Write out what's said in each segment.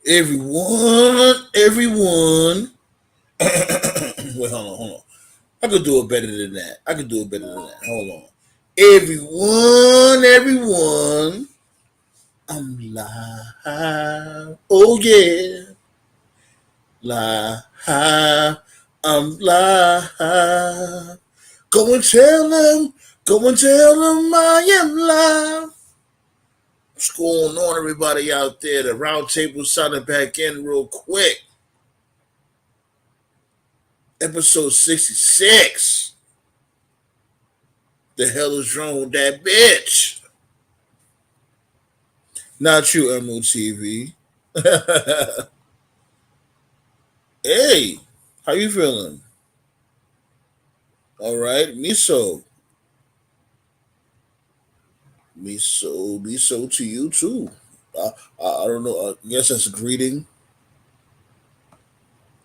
Everyone. Wait, hold on. I could do it better than that. Hold on. Everyone. I'm live. Oh yeah, live. I'm live. Go and tell them. Go and tell them I am live. What's going on, everybody out there? The Roundtable signing back in real quick. Episode 66. The hell is wrong with that bitch? Not you, MOTV. Hey, how you feeling? All right, me so to you too. I don't know. I guess that's a greeting.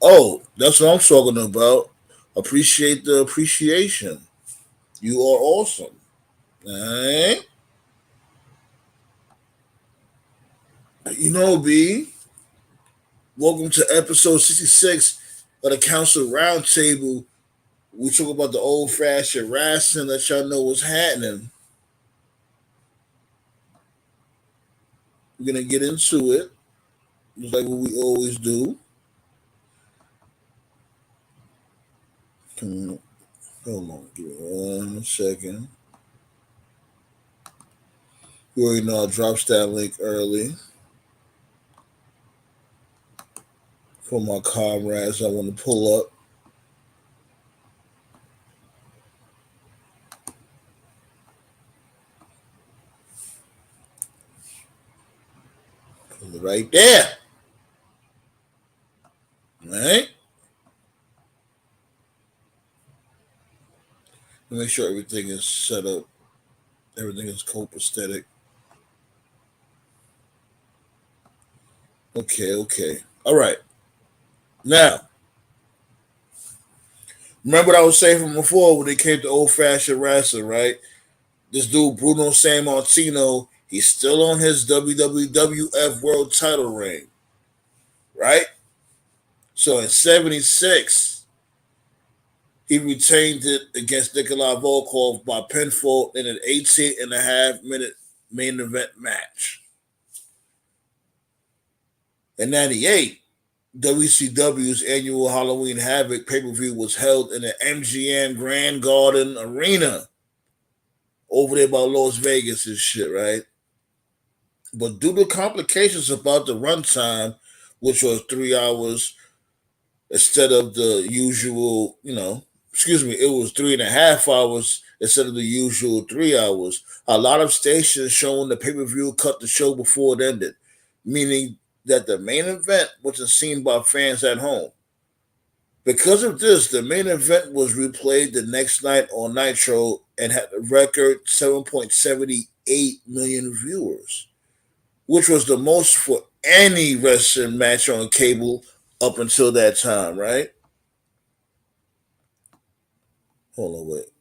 Oh, that's what I'm talking about. Appreciate the appreciation. You are awesome. Alright? You know, B, welcome to episode 66 of the Council Roundtable. We talk about the old fashioned wrestling, let y'all know what's happening. We're gonna get into it, just like what we always do. Hold on, give me 1 second. You already know I dropped that link early for my comrades I want to pull up. Put it right there. All right? Make sure everything is set up. Everything is copacetic. Okay. All right. Now, remember what I was saying from before when it came to old fashioned wrestling, right? This dude, Bruno Sammartino, he's still on his WWF World title reign, right? So in 76, he retained it against Nikolai Volkov by pinfall in an 18.5 minute main event match. In 98, WCW's annual Halloween Havoc pay-per-view was held in the MGM Grand Garden Arena over there by Las Vegas and shit, right? But due to complications about the runtime, which was 3 hours instead of the usual, it was 3.5 hours instead of the usual 3 hours. A lot of stations showing the pay-per-view cut the show before it ended, meaning that the main event wasn't seen by fans at home. Because of this, the main event was replayed the next night on Nitro and had a record 7.78 million viewers, which was the most for any wrestling match on cable up until that time, right? Hold on, wait.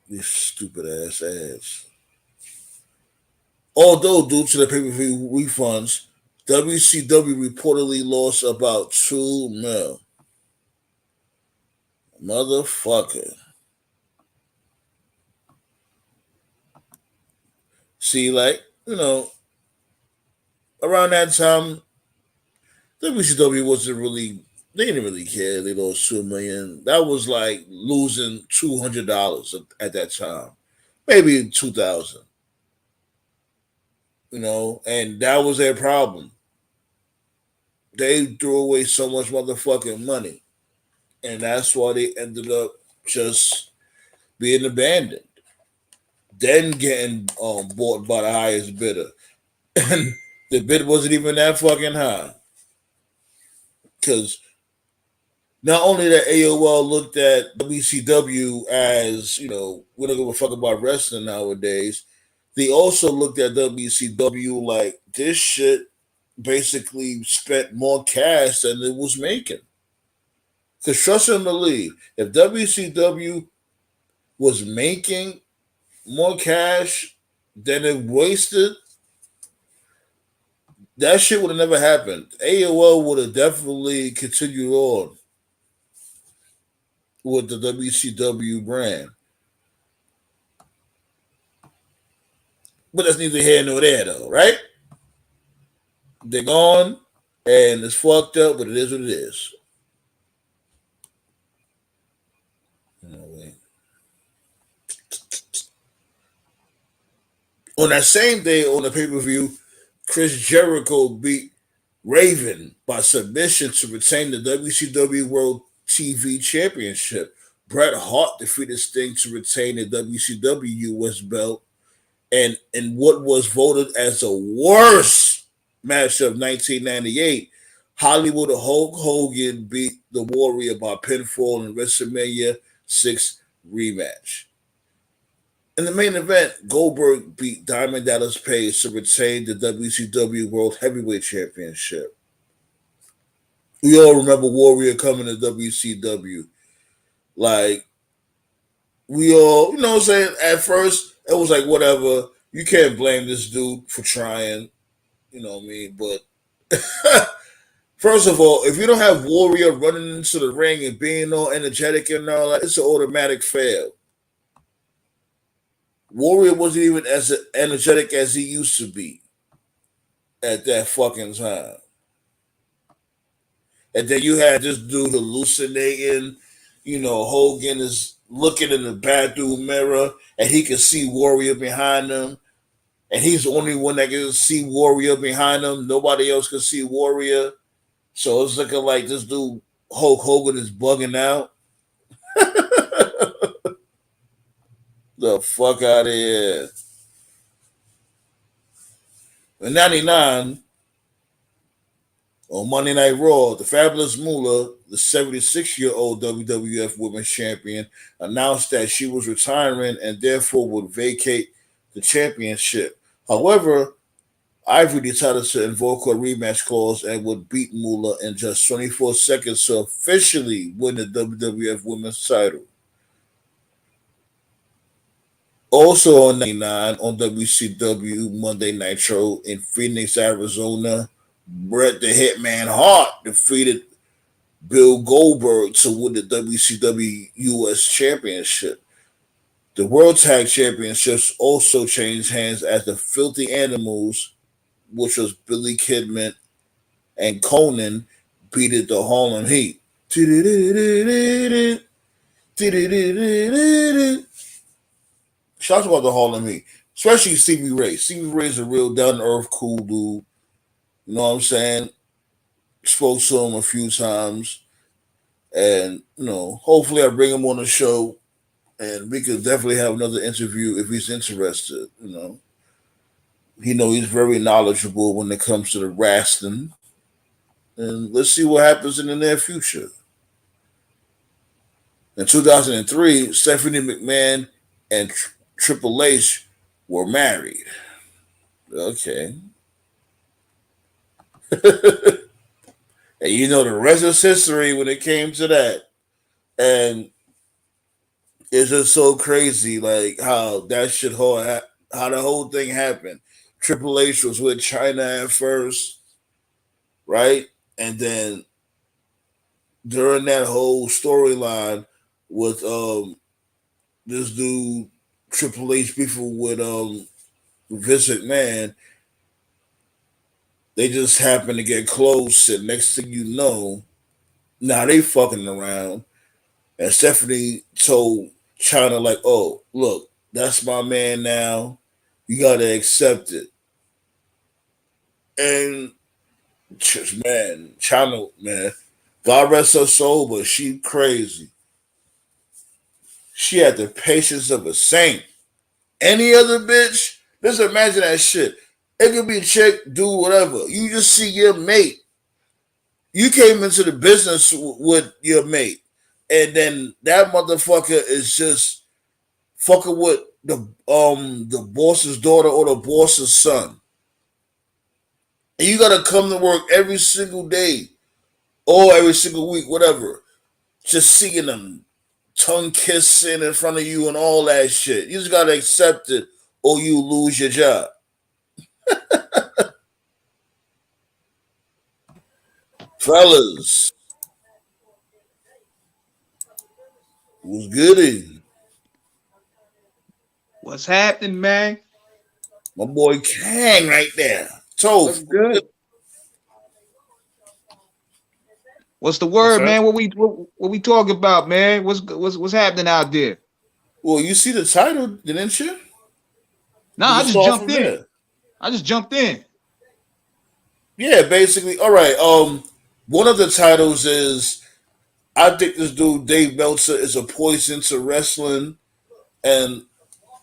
These stupid ass ads. Although, due to the pay-per-view refunds, WCW reportedly lost about 2 mil. Motherfucker. See, around that time, WCW wasn't really, they didn't really care. They lost 2 million. That was like losing $200 at that time. Maybe 2,000. And that was their problem. They threw away so much motherfucking money. And that's why they ended up just being abandoned. Then getting bought by the highest bidder. And the bid wasn't even that fucking high. Because not only that AOL looked at WCW as, we don't give a fuck about wrestling nowadays, they also looked at WCW like this shit basically spent more cash than it was making. Because trust and believe, if WCW was making more cash than it wasted, That shit would have never happened. AOL would have definitely continued on with the WCW brand. But that's neither here nor there, though, right? They're gone, and it's fucked up, but it is what it is. On that same day, on the pay per view, Chris Jericho beat Raven by submission to retain the WCW World TV Championship. Bret Hart defeated Sting to retain the WCW US belt. And in what was voted as the worst match of 1998, Hollywood Hulk Hogan beat the Warrior by pinfall in WrestleMania 6 rematch. In the main event, Goldberg beat Diamond Dallas Page to retain the WCW World Heavyweight Championship. We all remember Warrior coming to WCW. Like, we all, you know what I'm saying? At first, it was like, whatever. You can't blame this dude for trying. You know what I mean? But first of all, if you don't have Warrior running into the ring and being all energetic and all that, it's an automatic fail. Warrior wasn't even as energetic as he used to be at that fucking time. And then you had this dude hallucinating. You know, Hogan is looking in the bathroom mirror and he can see Warrior behind him. And he's the only one that can see Warrior behind him. Nobody else can see Warrior. So it's looking like this dude, Hulk Hogan, is bugging out. The fuck out of here. In 99, on Monday Night Raw, the Fabulous Moolah, the 76-year-old WWF Women's Champion, announced that she was retiring and therefore would vacate the championship. However, Ivory decided to invoke her rematch clause and would beat Moolah in just 24 seconds to officially win the WWF Women's title. Also on 99 on WCW Monday Nitro in Phoenix, Arizona, Bret the Hitman Hart defeated Bill Goldberg to win the WCW US Championship. The World Tag Championships also changed hands as the Filthy Animals, which was Billy Kidman and Conan, beat the Harlem Heat. Shouts about the Harlem Heat, especially Stevie Ray. Stevie Ray's a real down-to-earth, cool dude. You know what I'm saying? Spoke to him a few times. And, you know, hopefully I bring him on the show and we could definitely have another interview if he's interested, you know. He's very knowledgeable when it comes to the wrestling. And let's see what happens in the near future. In 2003, Stephanie McMahon and Triple H were married. Okay. And you know the rest is history when it came to that. And it's just so crazy, like how that shit how the whole thing happened. Triple H was with China at first, right? And then during that whole storyline with this dude Triple H beefing with Vince McMahon, they just happened to get close, and next thing you know, now they fucking around. And Stephanie told China, like, oh, look, that's my man now. You gotta accept it. And man, China, man, God rest her soul, but she crazy. She had the patience of a saint. Any other bitch, just imagine that shit. It could be a chick, dude, whatever. You just see your mate. You came into the business with your mate, and then that motherfucker is just fucking with the boss's daughter or the boss's son. And you gotta come to work every single day or every single week, whatever. Just seeing them tongue kissing in front of you and all that shit. You just gotta accept it or you lose your job. Fellas, was goody. What's happening, man? My boy Kang right there. What's Toph. good? What's the Yes, word, sir. man? What we talking about, man? What's happening out there? Well, you see the title, didn't you? Nah, We I can just start jumped from in. there. I just jumped in. Yeah, basically. All right. One of the titles is I think this dude Dave Meltzer is a poison to wrestling, and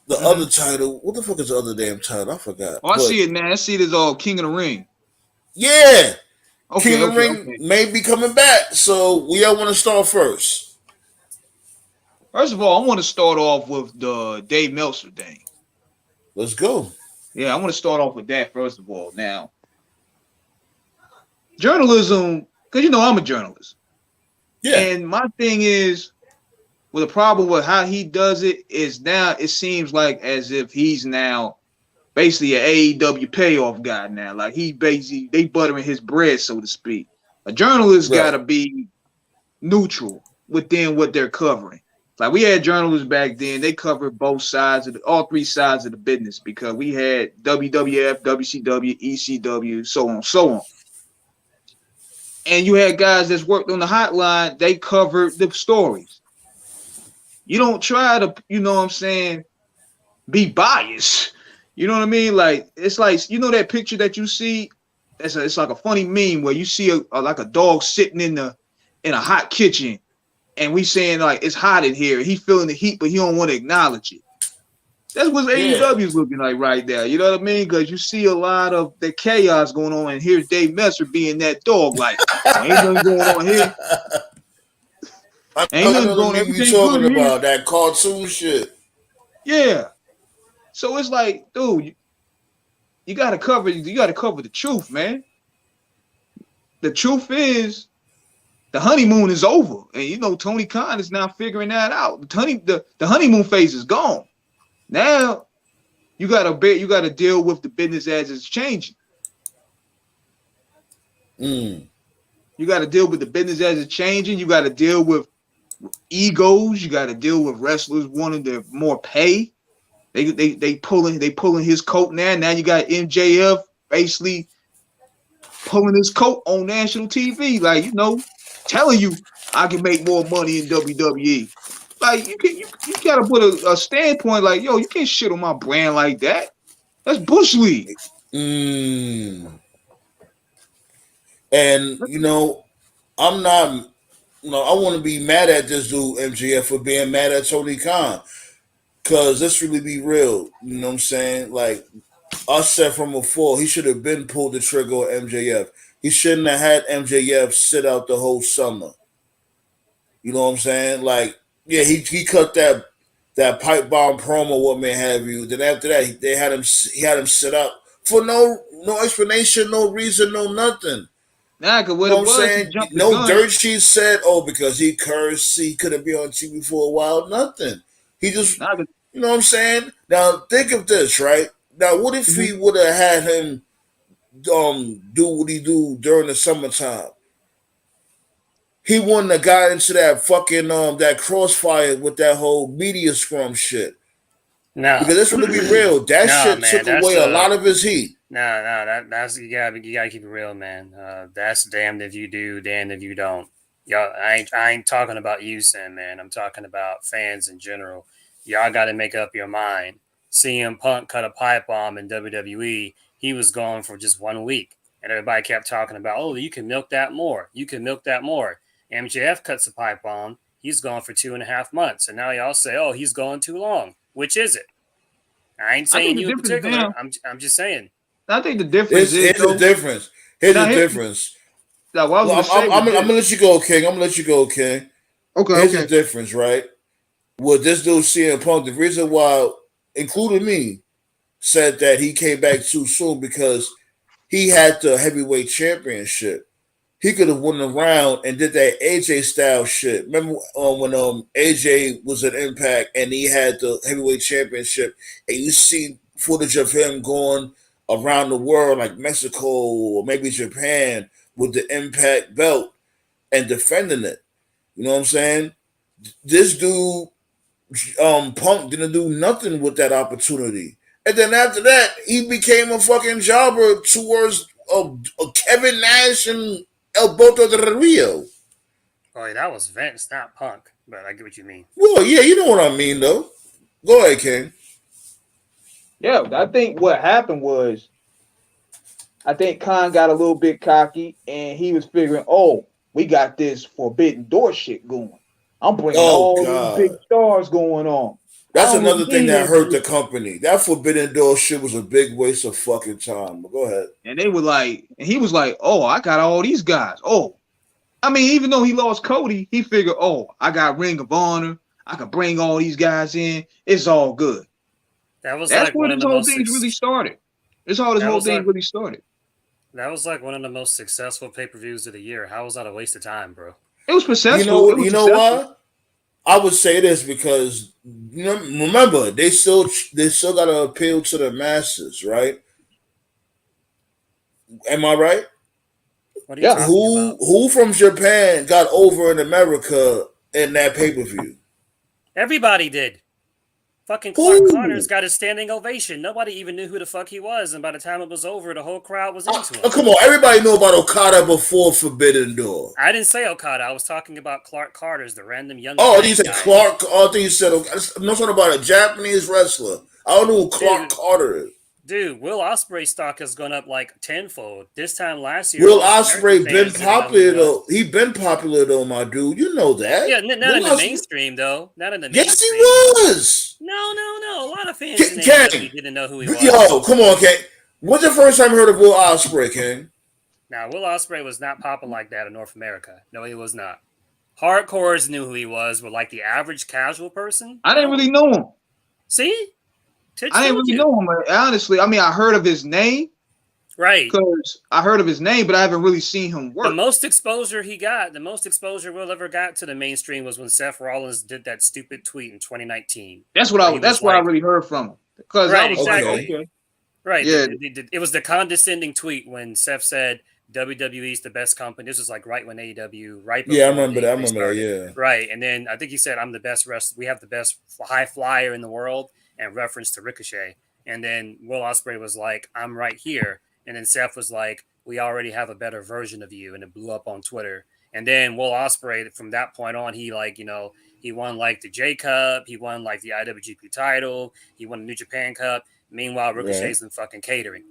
the other Mm-hmm. title, what the fuck is the other damn title? I forgot. Oh, I But see it, man. I see it as all King of the Ring. yeah, Okay, King of the okay, Ring okay. may be coming back. So we all want to start first. First of all, I want to start off with the Dave Meltzer thing. Let's go. Yeah, I want to start off with that first of all. Now, journalism, because I'm a journalist, Yeah. and my thing is, well, the problem with how he does it is now it seems like as if he's now basically an AEW payoff guy now. Like he basically they buttering his bread, so to speak. A journalist got Right. to be neutral within what they're covering. Like we had journalists back then, they covered both sides of all three sides of the business because we had WWF, WCW, ECW, so on, so on. And you had guys that's worked on the hotline, they covered the stories. You don't try to, what I'm saying, be biased. You know what I mean? Like it's like that picture that you see. It's like a funny meme where you see like a dog sitting in a hot kitchen, and we saying like it's hot in here. He feeling the heat, but he don't want to acknowledge it. That's what Yeah. AEW is looking like right there. You know what I mean? Because you see a lot of the chaos going on, and here's Dave Messer being that dog. Like, oh, ain't nothing going on here. Ain't I nothing know the going on. meme you Everything good talking here. about, that cartoon shit. Yeah. So it's like, dude, you got to cover. You got to cover the truth, man. The truth is the honeymoon is over, and Tony Khan is now figuring that out. The honeymoon phase is gone. Now you gotta deal with the business as it's changing. Mm. You gotta deal with the business as it's changing. You gotta deal with egos. You gotta deal with wrestlers wanting to more pay. They pulling his coat now. Now you got MJF basically pulling his coat on national TV, like telling you I can make more money in WWE. Like you gotta put a standpoint like, yo, you can't shit on my brand like that. That's Bush League. Mm. And I'm not. I want to be mad at this dude MJF for being mad at Tony Khan, cause let's really be real. You know what I'm saying? Like I said from before, he should have been pulled the trigger on MJF. He shouldn't have had MJF sit out the whole summer. You know what I'm saying? Like, yeah, he cut that pipe bomb promo, what may have you. Then after that, he had him sit out for no explanation, no reason, no nothing. Nah, cause You what know it what I'm was, he saying? jumped the No gun. dirt sheet said, oh, because he cursed, he couldn't be on TV for a while. Nothing. He just, Nah, you know what I'm saying? Now think of this, right? Now, what if mm-hmm. he would have had him do what he do during the summertime? He wouldn't have got into that fucking that crossfire with that whole media scrum shit. No, Because let's really be real, that no, shit man. took away a lot of his heat. No. That's you gotta keep it real, man. That's damned if you do, damned if you don't. Y'all, I ain't talking about you, Sam, man. I'm talking about fans in general. Y'all got to make up your mind. CM Punk cut a pipe bomb in WWE. He was gone for just 1 week, and everybody kept talking about, oh, you can milk that more. You can milk that more. MJF cuts a pipe bomb. He's gone for 2.5 months, and now y'all say, oh, he's gone too long. Which is it? I ain't I think saying the you in difference particular. now. I'm just saying. I think the difference Here's, is here's the though. difference. Here's Now the here, difference. like what I was Well, gonna say was I'm this. gonna let you go, King. I'm gonna let you go, King. Okay, Here's the okay. difference, right? With this dude CM Punk, the reason why, including me, said that he came back too soon because he had the heavyweight championship. He could have won the round and did that AJ style shit. Remember when AJ was at Impact and he had the heavyweight championship, and you see footage of him going around the world, like Mexico or maybe Japan, with the Impact belt and defending it. You know what I'm saying? This dude, Punk, didn't do nothing with that opportunity. And then after that, he became a fucking jobber towards Kevin Nash and Alberto Del Rio. Oh, yeah, that was Vince, not Punk. But I get what you mean. Well, yeah, you know what I mean, though. Go ahead, King. Yeah, I think what happened was, I think Khan got a little bit cocky, and he was figuring, oh, we got this Forbidden Door shit going. I'm bringing all these big God. stars going on. That's another thing that hurt the company. That Forbidden Door shit was a big waste of fucking time. But go ahead. And they were like, and he was like, oh, I got all these guys. Oh, I mean, even though he lost Cody, he figured, oh, I got Ring of Honor. I can bring all these guys in. It's all good. That's like where this whole thing really started. That's how this whole thing really started. That was like one of the most successful pay-per-views of the year. How was that a waste of time, bro? It was successful. You know why? I would say this because remember they still got to appeal to the masses, right? Am I right? What are you talking about? Who from Japan got over in America in that pay-per-view? Everybody did. Fucking Clark Connors got a standing ovation. Nobody even knew who the fuck he was, and by the time it was over, the whole crowd was into him. Come on, everybody knew about Okada before Forbidden Door. I didn't say Okada. I was talking about Clark Carter's, the random young. Oh, you said Clark. Oh, I think you said I'm not talking about a Japanese wrestler. I don't know who Clark Carter is. Dude, Will Ospreay's stock has gone up like tenfold. This time last year, Will Ospreay been popular though. He been popular though, my dude. You know that. Yeah, not in the mainstream though. Not in the mainstream. Yes, he was. No. A lot of fans didn't know who he was. Yo, come on, King. When's the first time you heard of Will Ospreay, King? Now, Will Ospreay was not popping like that in North America. No, he was not. Hardcores knew who he was, but like the average casual person, I didn't really know him. See? I didn't really know him, honestly. I mean, I heard of his name. Right. Because I heard of his name, but I haven't really seen him work. The most exposure Will ever got to the mainstream was when Seth Rollins did that stupid tweet in 2019. That's what I really heard from him. Because right, exactly. Okay. Right. Yeah. It was the condescending tweet when Seth said WWE's the best company. This was like right when AEW, right? Yeah, I remember that. Yeah. Right. And then I think he said, I'm the best wrestler. We have the best high flyer in the world, and reference to Ricochet. And then Will Ospreay was like, I'm right here. And then Seth was like, we already have a better version of you. And it blew up on Twitter. And then Will Ospreay, from that point on, he he won like the J Cup. He won like the IWGP title. He won the New Japan Cup. Meanwhile, Ricochet's in fucking catering.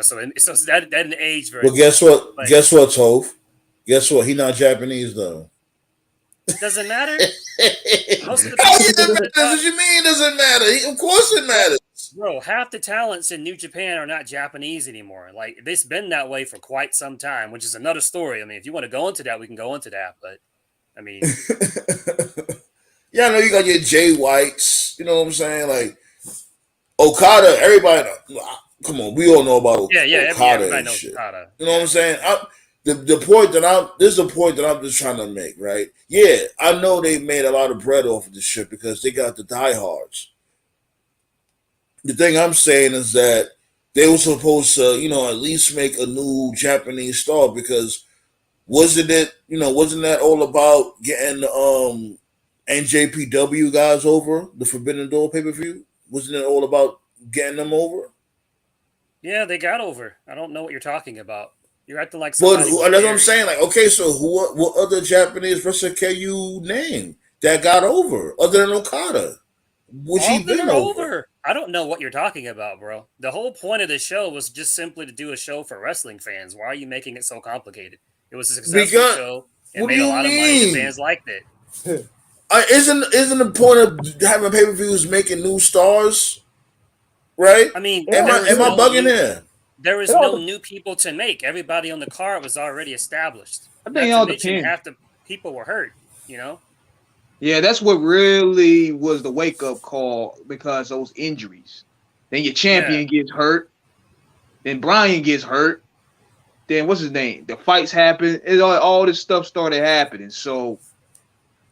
So that didn't age very well. But guess what? Guess what, Toph? Guess what? He not Japanese, though. Doesn't matter. Most of the what you mean? Doesn't matter? Of course it matters. Bro, half the talents in New Japan are not Japanese anymore. Like, it's been that way for quite some time, which is another story. I mean, if you want to go into that, we can go into that. But, I mean. Yeah, I know you got your Jay Whites. You know what I'm saying? Like, Okada, everybody. Come on, we all know about Okada and shit. Okada. You know what I'm saying? The point that I'm just trying to make, right? Yeah, I know they made a lot of bread off of this shit because they got the diehards. The thing I'm saying is that they were supposed to, at least make a new Japanese star because wasn't that all about getting NJPW guys over, the Forbidden Door pay-per-view? Wasn't it all about getting them over? Yeah, they got over. I don't know what you're talking about. You're acting like somebody. But that's what I'm saying. Like, okay, so what other Japanese wrestler can you name that got over other than Okada? Which he been over? I don't know what you're talking about, bro. The whole point of the show was just simply to do a show for wrestling fans. Why are you making it so complicated? It was a successful show. It made a lot of money. Fans liked it. Isn't the point of having pay-per-views making new stars? Right? I mean, am I bugging here? There was no new people to make. Everybody on the card was already established. I think all depends. Half the people were hurt, Yeah, that's what really was the wake-up call because those injuries. Then your champion gets hurt. Then Bryan gets hurt. Then what's his name? The fights happen. All this stuff started happening. So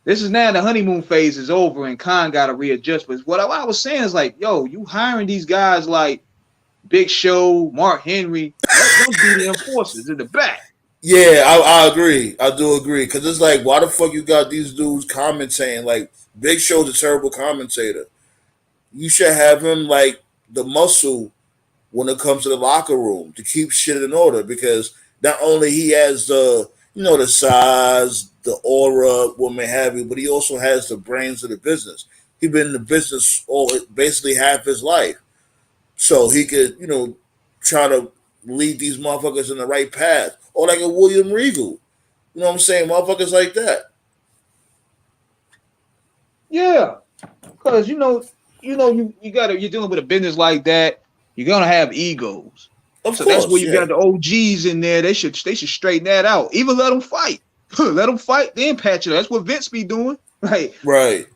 this is now the honeymoon phase is over and Khan got to readjust. But what I was saying is like, yo, you hiring these guys like Big Show, Mark Henry, those be the enforcers in the back. Yeah, I agree. I do agree because it's like, why the fuck you got these dudes commentating? Like, Big Show's a terrible commentator. You should have him like the muscle when it comes to the locker room to keep shit in order because not only he has the the size, the aura, what may have you, but he also has the brains of the business. He's been in the business all basically half his life, so he could try to lead these motherfuckers in the right path, or like a William Regal. You know what I'm saying? Motherfuckers like that. Yeah, because you're dealing with a business like that. You're gonna have egos. Of So that's where course, you yeah. got the OGs in there. They should straighten that out. Even let them fight. Let them fight, then patch it. That's what Vince be doing. Like Right.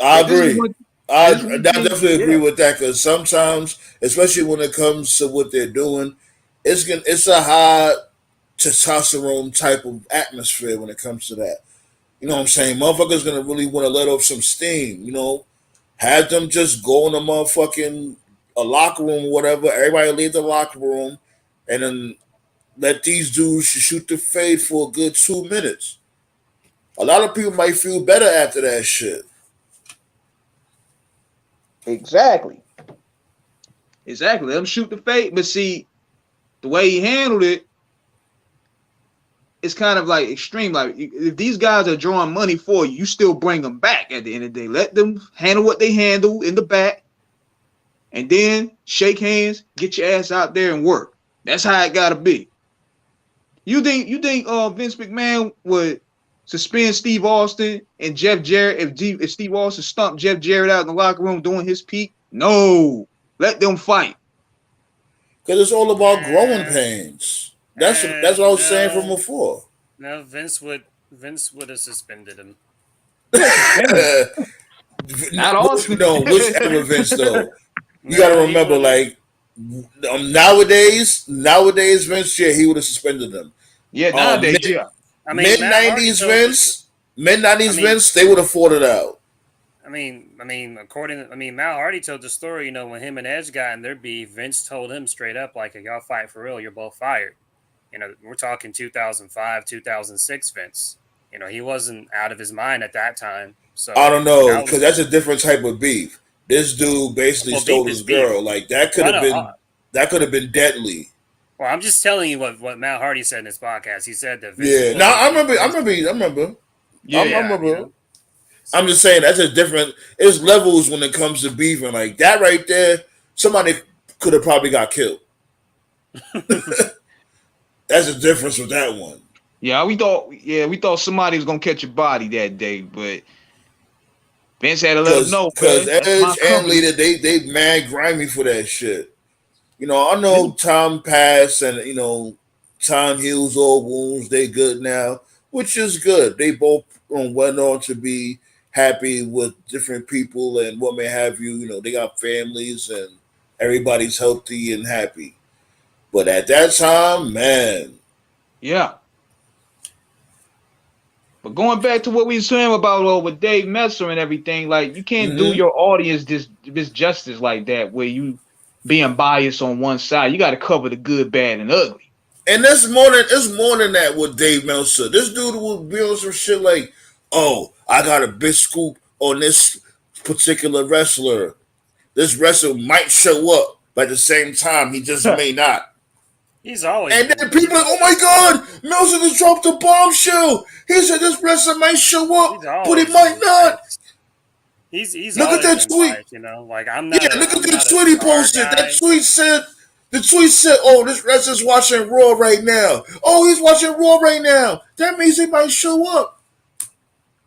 I if this is agree. what I this one thing, definitely agree yeah, with that because sometimes, especially when it comes to what they're doing, it's a high testosterone type of atmosphere when it comes to that. You know what I'm saying? Motherfuckers gonna really want to let off some steam. Have them just go in the motherfucking a locker room or whatever. Everybody leave the locker room, and then let these dudes shoot the fade for a good 2 minutes. A lot of people might feel better after that shit. exactly, exactly. Let them shoot the fake. But see, the way he handled it, it's kind of like extreme. Like if these guys are drawing money for you, you still bring them back at the end of the day. Let them handle what they handle in the back, and then shake hands, get your ass out there and work. That's how it gotta be. You think Vince McMahon would suspend Steve Austin and Jeff Jarrett if Steve Austin stumped Jeff Jarrett out in the locker room doing his peak? No. Let them fight. Because it's all about growing Uh, pains. That's what I was saying from no, before. no. Vince would have suspended him. Yeah, suspend him. Not which, Austin. no, whichever Vince though. You got to No, he remember, would have. like nowadays Vince, yeah, he would have suspended them. Yeah, Um, nowadays, yeah. I mean, mid Matt Hardy nineties told the. Vince, mid I nineties mean, Vince, they would have fought it out. Mal Hardy told the story. When him and Edge got in their beef, Vince told him straight up, like, if y'all fight for real, you're both fired. We're talking 2005, 2006 Vince. He wasn't out of his mind at that time. I So don't know, that because was that's a different type of beef. This dude basically well, beef stole is his beef. girl. Like that could Well, have no, been deadly. well, I'm just telling you what Mal Hardy said in his podcast. He said that Vince Yeah. pulled Now him I in his remember. I face. remember. I remember. I Yeah. Yeah, remember. I'm just So saying that's a different. There's levels when it comes to beefing. Like that right there, somebody could have probably got killed. That's the difference with that one. We thought somebody was gonna catch a body that day, but Vince had to let him know, Cause man, that's my Edge and company. Lita, they mad grimy for that shit. I This know time passed and time heals all wounds. They good now, which is good. They both went on to be happy with different people and what may have you. They got families and everybody's healthy and happy. But at that time, man, yeah. But going back to what we were saying about with Dave Meltzer and everything, like you can't do hmm your audience this justice like that, where you being biased on one side. You got to cover the good, bad, and ugly. and it's more than that with Dave Meltzer. This dude will be on some shit like, oh, I got a big scoop on this particular wrestler. This wrestler might show up, but at the same time, he just may not. he's always And then people are like, oh my God, Meltzer just dropped a bombshell. He said this wrestler might show up, he's but he always might been not. biased. He's Look at always that been tweet. biased. Like Yeah, look at I'm the not a tweet he star posted. guy. The tweet said, oh, this wrestler's watching Raw right now. Oh, he's watching Raw right now. That means he might show up.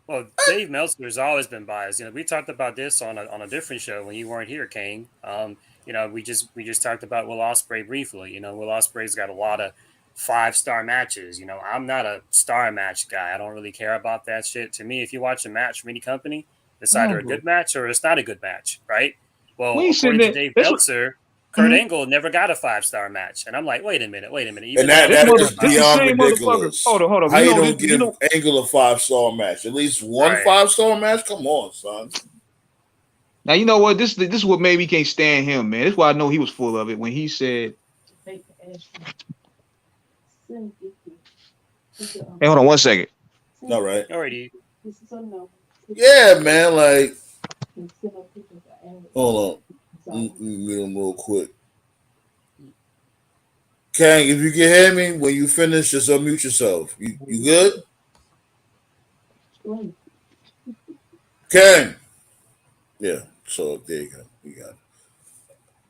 Well, Dave Meltzer has always been biased. We talked about this on a different show when you weren't here, Kane. We just talked about Will Ospreay briefly. Will Ospreay's got a lot of 5-star matches. I'm not a star match guy. I don't really care about that shit. To me, if you watch a match from any company, it's either a Oh, good match or it's not a good match, right? we Well, ain't sitting according to there. Dave This Meltzer, Kurt mhm. Angle never got a 5-star match, and I'm like, wait a minute. And Even that, though this that mother. is everybody, This the beyond same motherfucker. ridiculous. Hold on. How You you know don't this. You give know. Angle a 5-star match? At least one right? 5-star match? Come on, son. Now you know what. This is what made me can't stand him, man. This is why I know he was full of it when he said Hey, hold on 1 second. All right. Alrighty. Yeah, man. Like, hold on. Let me mute him real quick. Kang, if you can hear me when you finish, just unmute yourself. You good? Kang. Yeah. So there you go. You got it.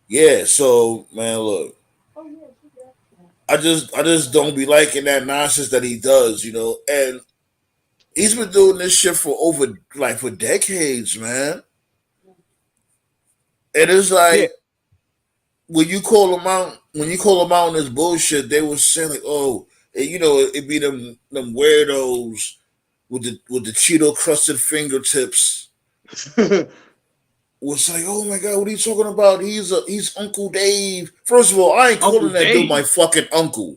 Yeah. So man, look. I just don't be liking that nonsense that he does, and he's been doing this shit for decades, man. And it's Yeah. like when you call him out on this bullshit, they were saying like, oh, it be them weirdos with the Cheeto crusted fingertips. Was like, oh my god, what are you talking about? He's Uncle Dave. First of all, I ain't Uncle calling that dude my Dave. fucking uncle.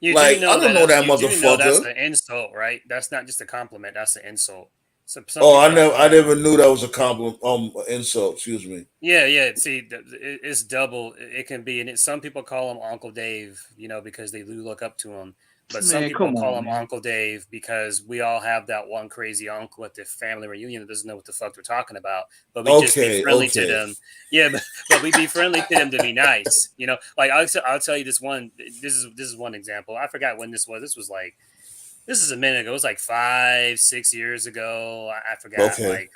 You do Like, I know don't that know that you do know that's motherfucker. an insult, right? That's not just a compliment. That's an insult. So some Oh, people are I calling. never knew that was a compliment. Insult. Excuse me. Yeah, yeah. See, it's double. It can be, and some people call him Uncle Dave, because they do look up to him. But some Man, people come call on, him man. Uncle Dave because we all have that one crazy uncle at the family reunion that doesn't know what the fuck we're talking about. But we just be Okay, friendly to okay. them. Yeah, but we be friendly to them to be nice. Like I'll tell you this one. This is one example. I forgot when this was. This is a minute ago. It was like 5, 6 years ago. I forgot. Okay. Like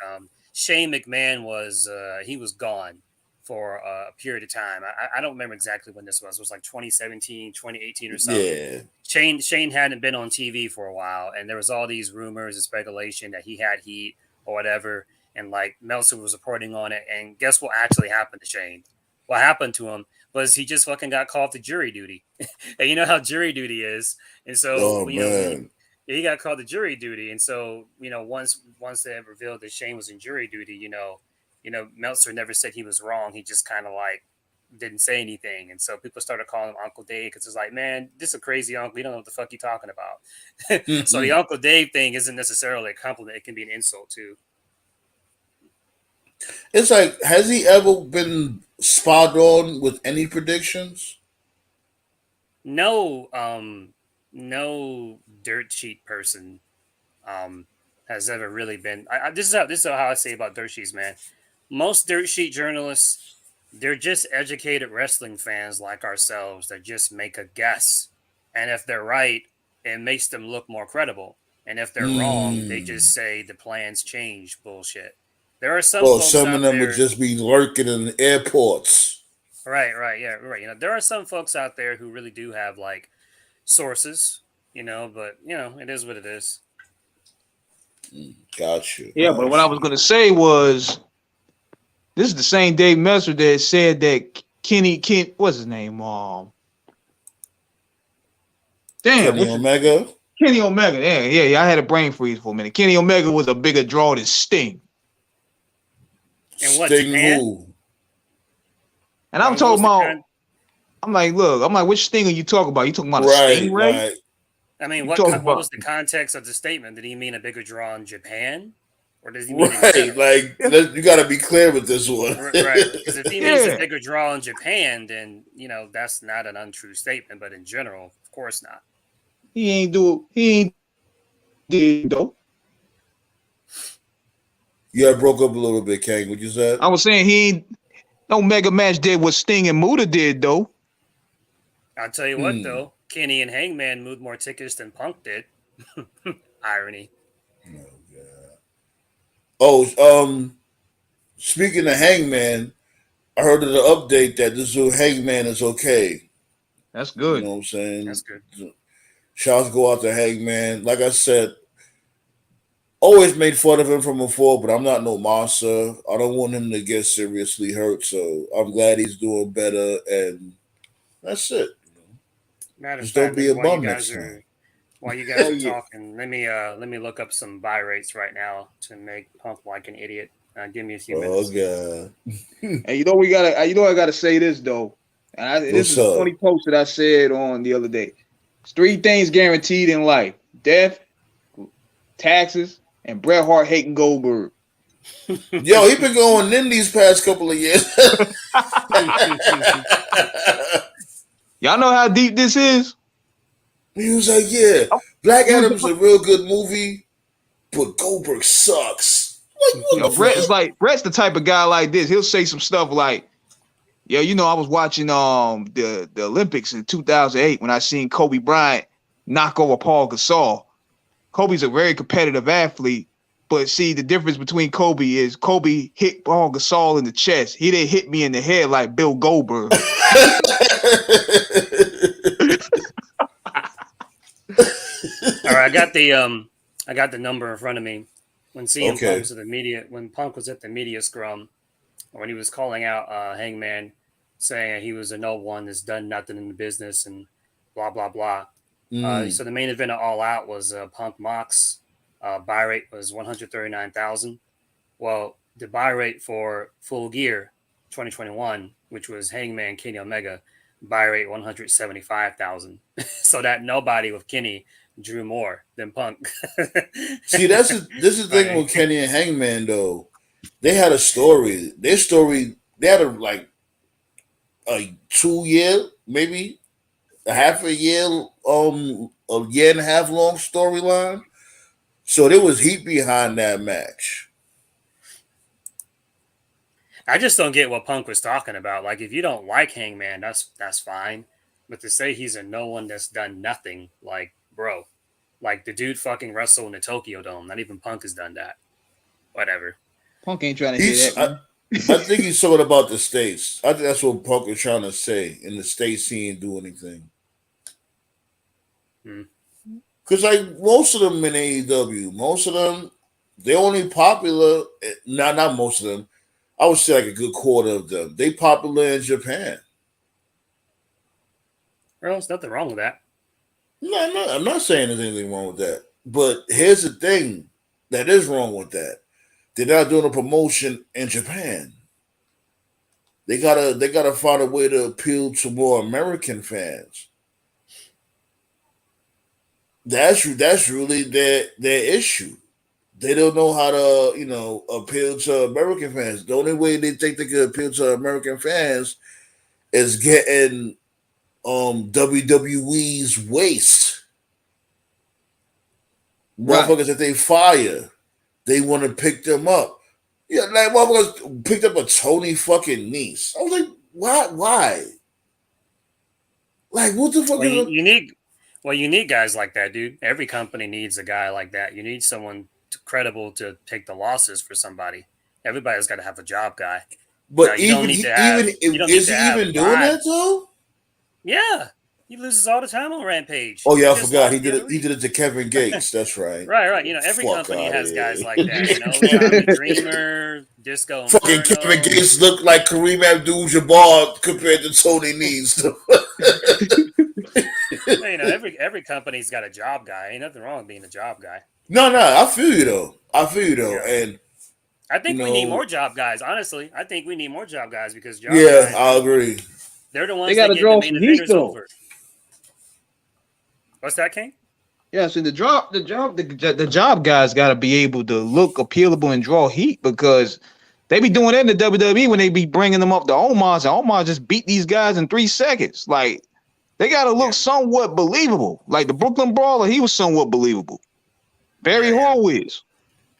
Shane McMahon he was gone for a period of time. I don't remember exactly when this was. It was like 2017, 2018 or something. Yeah. Shane hadn't been on TV for a while, and there was all these rumors and speculation that he had heat or whatever. And like Meltzer was reporting on it. And guess what actually happened to Shane? What happened to him was he just fucking got called to jury duty. And you know how jury duty is. And so, Oh man. he got called to jury duty, and so once they revealed that Shane was in jury duty, Meltzer never said he was wrong. He just kind of like didn't say anything, and so people started calling him Uncle Dave because it's like, man, this is a crazy uncle. You don't know what the fuck you're talking about. So the Uncle Dave thing isn't necessarily a compliment; it can be an insult too. It's like, has he ever been spot on with any predictions? No, no dirt sheet person has ever really been. This is how I say about dirt sheets, man. Most dirt sheet journalists, they're just educated wrestling fans like ourselves that just make a guess, and if they're right, it makes them look more credible. And if they're wrong, they Hmm. just say the plans change bullshit. There are some Well, folks some of out them would there. just be lurking in airports. Right, yeah, right. There are some folks out there who really do have like sources, but it is what it is. Got you. Yeah, but what I was gonna say was this is the same Dave Meltzer that said that what's his name? Damn, Kenny Omega. Kenny Omega. Yeah. I had a brain freeze for a minute. Kenny Omega was a bigger draw than Sting. And what, Sting Japan? who? And I'm What was talking the about, con- which Sting are you talking about? You talking about a Right, Stingray? right. I mean, You talking what about was the context of the statement? Did he mean a bigger draw in Japan, or does he mean in Right. general? Like, you got to be clear with this one. Right, because if he means a yeah. bigger draw in Japan, then that's not an untrue statement. But in general, of course not. He ain't did though. Yeah, I broke up a little bit, Kang. What you said? I was saying he ain't no mega match did what Sting and Muta did though. I'll tell you what, though, Kenny and Hangman moved more tickets than Punk did. Irony. Oh, speaking of Hangman, I heard of the update that this new Hangman is okay. That's You good. know what I'm saying? That's good. Shouts go out to Hangman. Like I said, always made fun of him from before, but I'm not no monster. I don't want him to get seriously hurt, so I'm glad he's doing better, and that's it. Matter of Just don't fact, be maybe a bum next time. while you Oh guys are yeah. talking, let me look up some buy rates right now to make Punk like an idiot. Give me a few Oh minutes. god. And I gotta say this though. This What's is a up? funny post that I said on the other day. It's 3 things guaranteed in life: death, taxes, and Bret Hart hating Goldberg. Yo, he been going in these past couple of years. Y'all know how deep this is? He was like, yeah, Oh, Black he was Adam's a real good movie, but Goldberg sucks. Like, what the fuck? Brett's the type of guy like this. He'll say some stuff like, "Yeah, I was watching the Olympics in 2008 when I seen Kobe Bryant knock over Paul Gasol. Kobe's a very competitive athlete, but see the difference between Kobe is Kobe hit Paul Gasol in the chest. He didn't hit me in the head like Bill Goldberg." All right, I got the number in front of me. When CM Punk Okay. was at the media, when Punk was at the media scrum, when he was calling out Hangman, saying he was a no one that's done nothing in the business and blah blah blah. Mm. So the main event of All Out was Punk Mox. Buy rate was 139,000. Well, the buy rate for Full Gear 2021, which was Hangman Kenny Omega, buy rate 175,000. So that nobody with Kenny drew more than Punk. See, this is the thing Right. with Kenny and Hangman though. They had a story. Their story. They had a 2 year, maybe a half a year and a half long storyline. So there was heat behind that match. I just don't get what Punk was talking about. Like, if you don't like Hangman, that's fine. But to say he's a no one that's done nothing, like, bro, like the dude fucking wrestled in the Tokyo Dome. Not even Punk has done that. Whatever. Punk ain't trying to hear He's that, man. I think he's talking about the states. I think that's what Punk is trying to say. In the states, he ain't do anything. Hmm. Because like most of them in AEW, most of them they're only popular. Not most of them. I would say like a good quarter of them. They popular in Japan. Well, there's nothing wrong with that. No, I'm not saying there's anything wrong with that. But here's the thing that is wrong with that. They're not doing a promotion in Japan. They gotta find a way to appeal to more American fans. That's really their issue. They don't know how to, appeal to American fans. The only way they think they can appeal to American fans is getting WWE's waste. Right. Motherfuckers that they fire, they want to pick them up. Yeah, like motherfuckers picked up a Tony fucking niece. I was like, why? Like, what the fuck Well, is it? you need guys like that, dude. Every company needs a guy like that. You need someone credible to take the losses for somebody. Everybody's got to have a job guy. Now, But even you don't need is to he have even doing five. that though? Yeah, he loses all the time on Rampage. Oh yeah, He I just forgot. He lost the did other it. He week. did it to Kevin Gates. That's right. Right. Every Fuck company out has guys like that. here. Tommy Dreamer, Disco Fucking Kevin Inferno. Gates looked like Kareem Abdul-Jabbar compared to Tony Nese. Well, every company's got a job guy. Ain't nothing wrong with being a job guy. No, I feel you though. Yeah. And I you think we need know, more job guys. Honestly, I think we need more job guys because job yeah, guys, I agree. they're the They ones got that to get the draw main some heat eventers though. over. What's that, King? Yeah, so the job guys got to be able to look appealable and draw heat because they be doing that in the WWE when they be bringing them up to Omos, and Omos just beat these guys in 3 seconds. Like they got to look Yeah. somewhat believable. Like the Brooklyn Brawler, he was somewhat believable. Barry Yeah. Horowitz,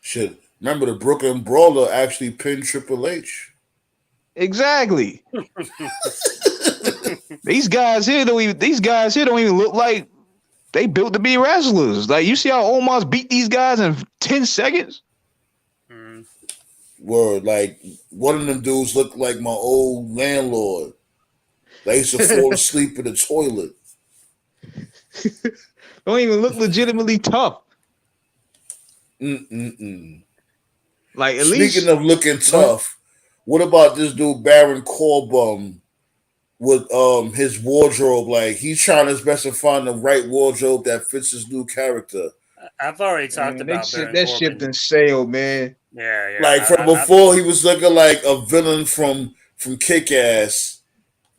Shit. Remember the Brooklyn Brawler actually pinned Triple H. exactly. These guys here don't even look like they built to be wrestlers. Like you see how Omos beat these guys in 10 seconds. Mm. Word, like one of them dudes looked like my old landlord. They used to fall asleep in the toilet. Don't even look legitimately tough. Mm-mm-mm. Like at Speaking least of looking go ahead. tough, what about this dude Baron Corbin with his wardrobe? Like he's trying his best to find the right wardrobe that fits his new character. I've already talked Man, they about ship Baron that ship Corbin. done sailed, man. Like from Yeah. before, he was looking like a villain from Kick Ass.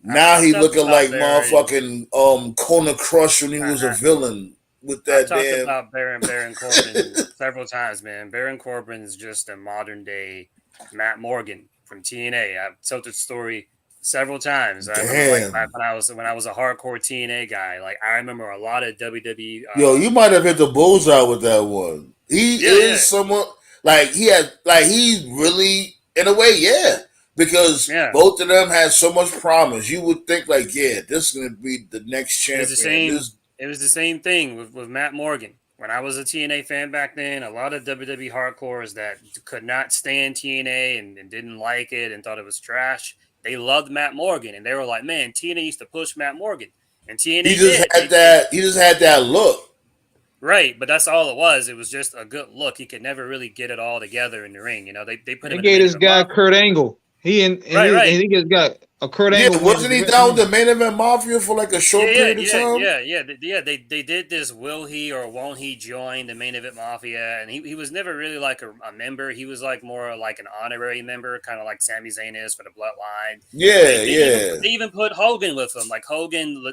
Now I've he talked looking about like Baron. motherfucking Kona Crush when he was a Uh, villain with I've that talked damn. about Baron Corbin several times, man. Baron Corbin is just a modern day Matt Morgan from TNA. I've told the story several times. I remember like back Damn. when I was a hardcore TNA guy. Like I remember a lot of WWE. Yo, you might have hit the bullseye with that one. He Yeah, yeah, is someone like he really in a way, yeah. Because yeah. both of them had so much promise. You would think like, yeah, this is gonna be the next It was the champion. same. This It was the same thing with Matt Morgan. When I was a TNA fan back then, a lot of WWE hardcores that could not stand TNA and didn't like it and thought it was trash, they loved Matt Morgan and they were like, "Man, TNA used to push Matt Morgan," and he TNA just did. had that he just had that look. Right, but that's all it was. It was just a good look. He could never really get it all together in the ring. You know, they put They him in the gave main this event guy mafia. Kurt Angle. Right, right. He just got a Kurt Yeah, Angle win. wasn't he down with the main event mafia for like a short period of time? Yeah. They did this. Will he or won't he join the main event mafia? And he was never really like a member. He was like more like an honorary member, kind of like Sami Zayn is for the Bloodline. Yeah, They even put Hogan with him. Like Hogan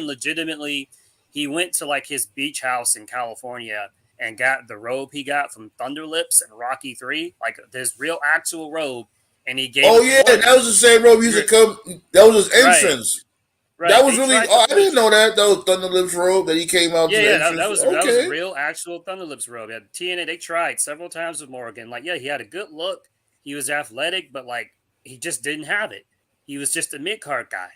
legitimately, he went to like his beach house in California and got the robe he got from Thunder Lips and Rocky 3, like this real actual robe, and he gave. Oh it yeah, to that was the same robe he used to come. That was his Right. entrance. Right. That was They really. tried to Oh, I push didn't know that. That was Thunder Lips robe that he came out to the entrance. that was a Okay. real actual Thunder Lips robe. Yeah, TNA they tried several times with Morgan. Like, yeah, he had a good look. He was athletic, but like he just didn't have it. He was just a mid card guy,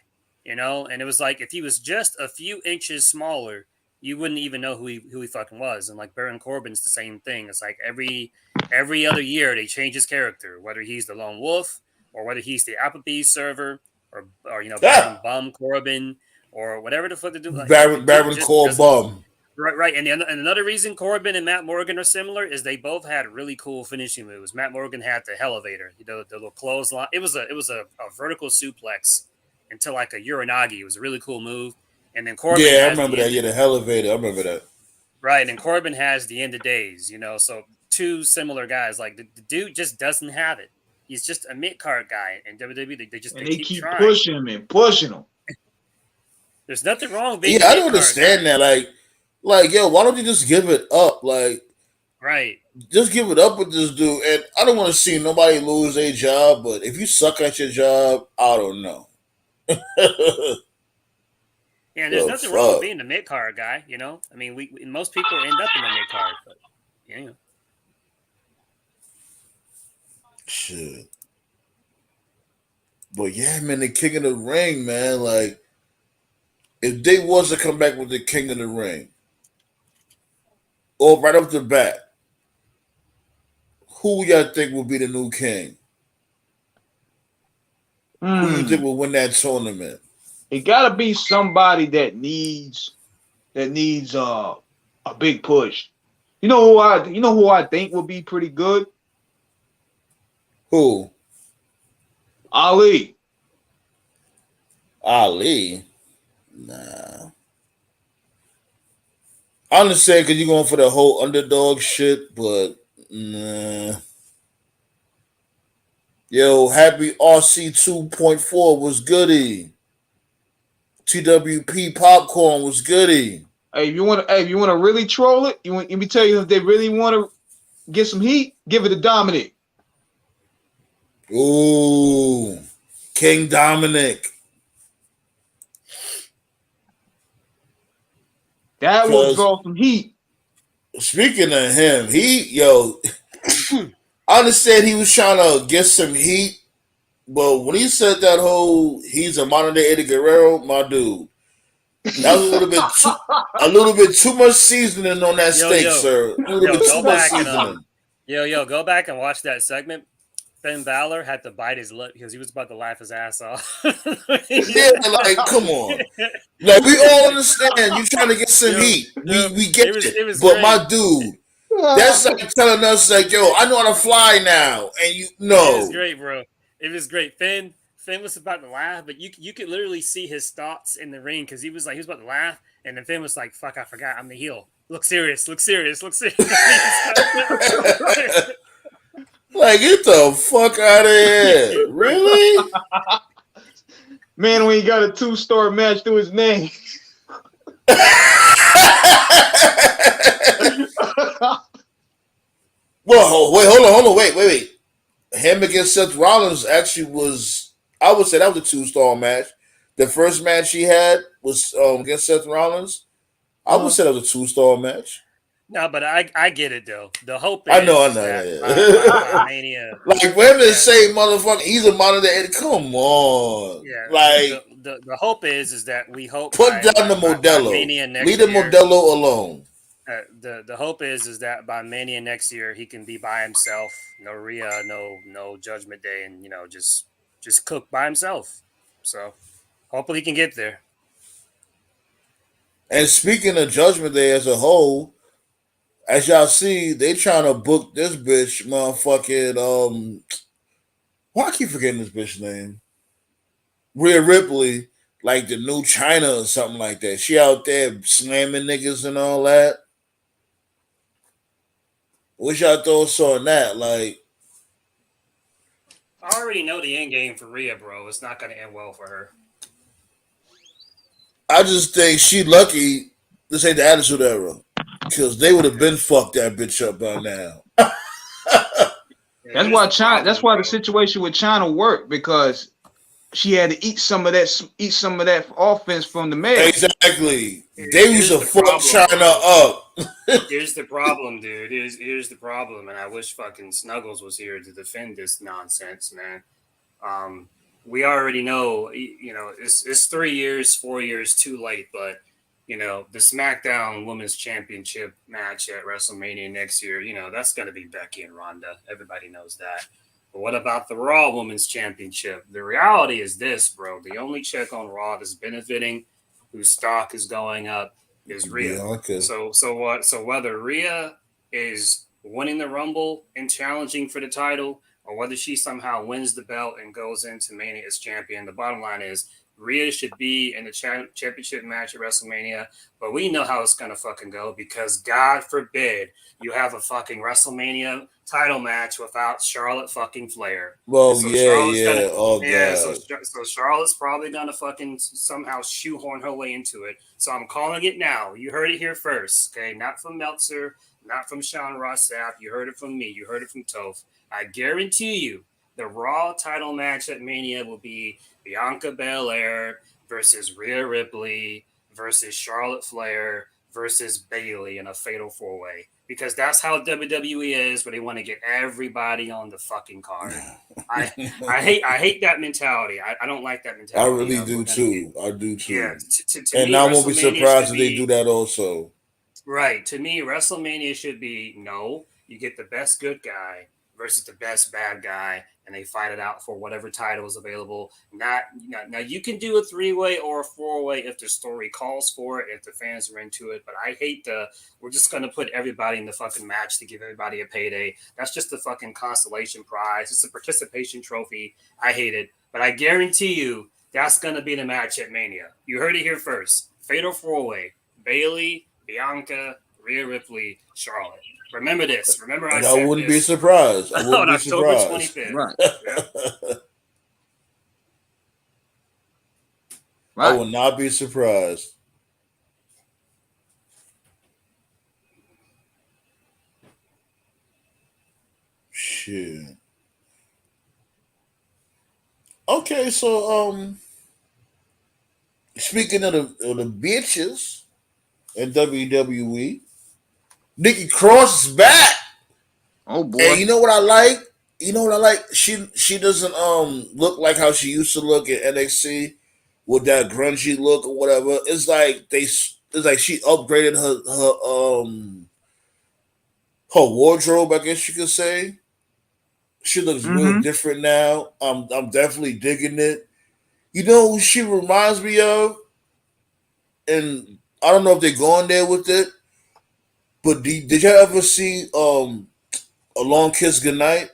you know. And it was like if he was just a few inches smaller, you wouldn't even know who he fucking was. And like Baron Corbin's the same thing. It's like every other year they change his character, whether he's the lone wolf or whether he's the Applebee's server or you know Baron Bum Corbin or whatever the fuck they do. Like, Baron just Call doesn't. Bum. Right. And another reason Corbin and Matt Morgan are similar is they both had really cool finishing moves. Matt Morgan had the elevator, you know, the little clothesline. It was a vertical suplex into like a Uranagi. It was a really cool move. And then Corbin Yeah, I has remember that. Yeah, the elevator. I remember that. right. And Corbin has the end of days, you know. So two similar guys. Like the dude just doesn't have it. He's just a mid card guy. And WWE, they keep trying. pushing him and pushing him. There's nothing wrong with being I don't understand that. Like, yo, why don't you just give it up? Like, right. Just give it up with this dude. And I don't want to see nobody lose their job, but if you suck at your job, I don't know. Yeah, there's nothing wrong with being a mid card guy, you know. I mean, most people end up in the mid card, but yeah. Shit. But yeah, man, the King of the Ring, man. Like, if they was to come back with the King of the Ring, or right off the bat, who y'all think will be the new king? Who you think will win that tournament? It gotta be somebody that needs a big push. You know who I think will be pretty good? Who? Ali. Ali? Nah. I understand because you're going for the whole underdog shit, but nah. Yo, happy RC 2.4 was goody. TWP popcorn was goody. Hey, if you want to really troll it, let me tell you, if they really want to get some heat, give it to Dominic. Ooh, King Dominic. That will draw some heat. Speaking of him, I understand he was trying to get some heat, but when he said that whole he's a modern day Eddie Guerrero, my dude, that was a little bit too much seasoning on that steak, sir. A little bit too much seasoning. Go back and watch that segment. Finn Balor had to bite his lip because he was about to laugh his ass off. Yeah, like, come on. Like, we all understand you trying to get some heat. We get it. But great. My dude, that's like telling us, like, yo, I know how to fly now. And you know. It was great, bro. It was great. Finn was about to laugh, but you could literally see his thoughts in the ring because he was about to laugh. And then Finn was like, fuck, I forgot. I'm the heel. Look serious. Look serious. Like, get the fuck out of here. Really? Man, when he got a 2-star match to his name. Well, wait, hold on. Wait. Him against Seth Rollins actually was I would say that was a 2-star match. The first match she had was against Seth Rollins. I would say that was a 2-star match. No, but I get it though. The hope I know, is that by yeah. Mania, Like for him to that say, "Motherfucker," he's a modern day. Come on, yeah, like the hope is that we hope put down the by Modelo. Mania Leave next the year. Modelo alone. The hope is that by Mania next year he can be by himself, no Rhea, no Judgment Day, and just cook by himself. So hopefully he can get there. And speaking of Judgment Day as a whole, as y'all see, they trying to book this bitch, motherfucking why I keep forgetting this bitch name? Rhea Ripley, like the new China or something like that. She out there slamming niggas and all that. What's y'all thoughts on that? Like, I already know the end game for Rhea, bro. It's not going to end well for her. I just think she lucky this ain't the Attitude Era. Because they would have been fucked that bitch up by now. That's why China. That's why the situation with China worked, because she had to eat some of that offense from the male. Exactly. They used to fuck China up. Here's the problem, dude. Here's the problem, and I wish fucking Snuggles was here to defend this nonsense, man. We already know, it's 3 years, 4 years too late, but the SmackDown Women's Championship match at WrestleMania next year, that's going to be Becky and Ronda. Everybody knows that. But what about the Raw Women's Championship? The reality is this, bro. The only chick on Raw that's benefiting, whose stock is going up, is Rhea. Bianca. So what? So whether Rhea is winning the Rumble and challenging for the title, or whether she somehow wins the belt and goes into Mania as champion, the bottom line is Rhea should be in the championship match at WrestleMania, but we know how it's going to fucking go, because God forbid you have a fucking WrestleMania title match without Charlotte fucking Flair. Well, so so Charlotte's probably going to fucking somehow shoehorn her way into it. So I'm calling it now. You heard it here first, okay? Not from Meltzer, not from Sean Ross Sapp. You heard it from me. You heard it from Toph. I guarantee you the Raw title match at Mania will be Bianca Belair versus Rhea Ripley versus Charlotte Flair versus Bayley in a fatal 4-way. Because that's how WWE is, where they want to get everybody on the fucking card. I hate that mentality. I don't like that mentality. I really do too. I do too. Yeah, and I won't be surprised if they do that also. Right. To me, WrestleMania should be, you get the best good guy versus the best bad guy, and they fight it out for whatever title is available. Now you can do a 3-way or a 4-way if the story calls for it, if the fans are into it. But I hate we're just going to put everybody in the fucking match to give everybody a payday. That's just a fucking consolation prize. It's a participation trophy. I hate it. But I guarantee you that's going to be the match at Mania. You heard it here first. Fatal 4-way. Bayley, Bianca, Rhea Ripley, Charlotte. Remember this. Remember I wouldn't be surprised. I wouldn't on be surprised. October 25th. Right. Yeah. I will not be surprised. Shit. Okay, so speaking of the bitches in WWE, Nikki Cross is back. Oh boy. And you know what I like? She doesn't look like how she used to look at NXT with that grungy look or whatever. It's like she upgraded her wardrobe, I guess you could say. She looks real different now. I'm definitely digging it. You know who she reminds me of? And I don't know if they're going there with it, but did you ever see A Long Kiss Goodnight?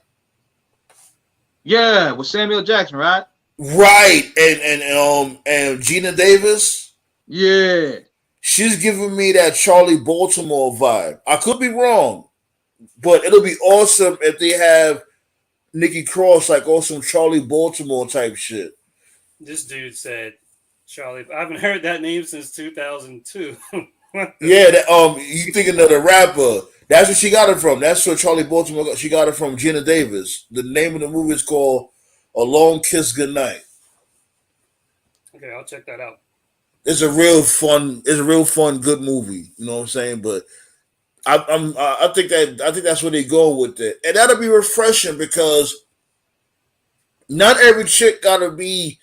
Yeah, with Samuel Jackson, right? Right, and Gina Davis. Yeah, she's giving me that Charlie Baltimore vibe. I could be wrong, but it'll be awesome if they have Nikki Cross like on some Charlie Baltimore type shit. This dude said Charlie. I haven't heard that name since 2002. Yeah, you thinking of the rapper? That's where she got it from. That's where Charlie Baltimore. She got it from Gina Davis. The name of the movie is called A Long Kiss Goodnight. Okay, I'll check that out. It's a real fun. It's a real fun, good movie. You know what I'm saying? But I think that's where they go with it, and that'll be refreshing because not every chick gotta be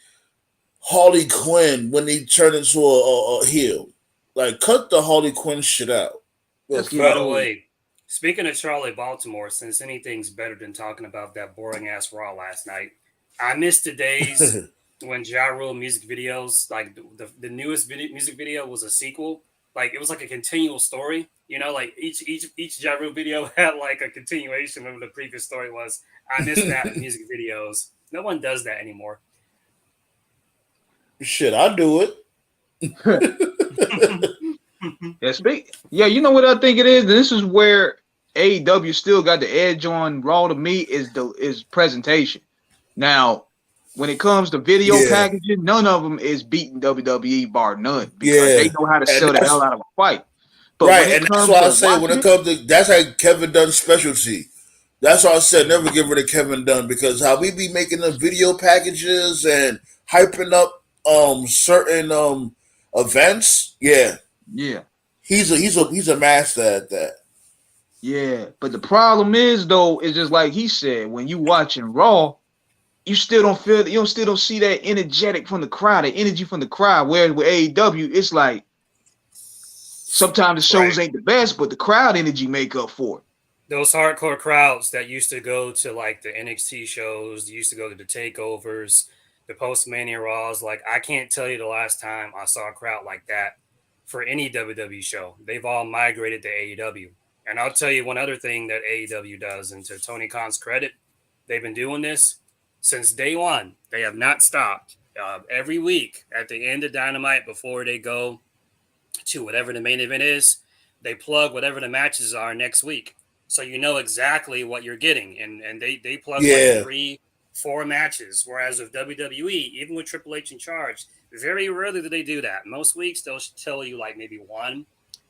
Harley Quinn when they turn into a heel. Like, cut the Harley Quinn shit out. Real Let's get By it the fuck. over with. way, speaking of Charlie Baltimore, since anything's better than talking about that boring ass Raw last night, I missed the days when Ja Rule music videos, like the newest music video was a sequel. Like it was like a continual story. You know, like each Ja Rule video had like a continuation of what the previous story was. I missed that in music videos. No one does that anymore. Shit, I do Yeah, yeah, you know what I think it is? This is where AEW still got the edge on Raw to me is presentation. Now, when it comes to video yeah, packaging, none of them is beating WWE bar none because they yeah, know how to and sell the hell that's out of a fight. But when right, it and that's comes why I to say when watching it it, comes to that's like Kevin Dunn's specialty. That's why I said never Mhm. get rid of Kevin Dunn because how we be making the video packages and hyping up certain events. Yeah, yeah, but he's a master at that. yeah. But the problem is though, is just like he said, when you watching Raw, you still don't feel you don't still don't see that energetic from the crowd, the energy from the crowd. Whereas with AEW, it's like sometimes the shows Right. ain't the best, but the crowd energy make up for it. Those hardcore crowds that used to go to like the NXT shows, used to go to the takeovers, the post Mania Raws. Like I can't tell you the last time I saw a crowd like that for any WWE show. They've all migrated to AEW. And I'll tell you one other thing that AEW does, and to Tony Khan's credit, they've been doing this since day one. They have not stopped. Every week at the end of Dynamite before they go to whatever the main event is, they plug whatever the matches are next week. So you know exactly what you're getting. And they plug like Yeah, 3, 4 matches. Whereas with WWE, even with Triple H in charge, very rarely do they do that. Most weeks they'll tell you like maybe 1,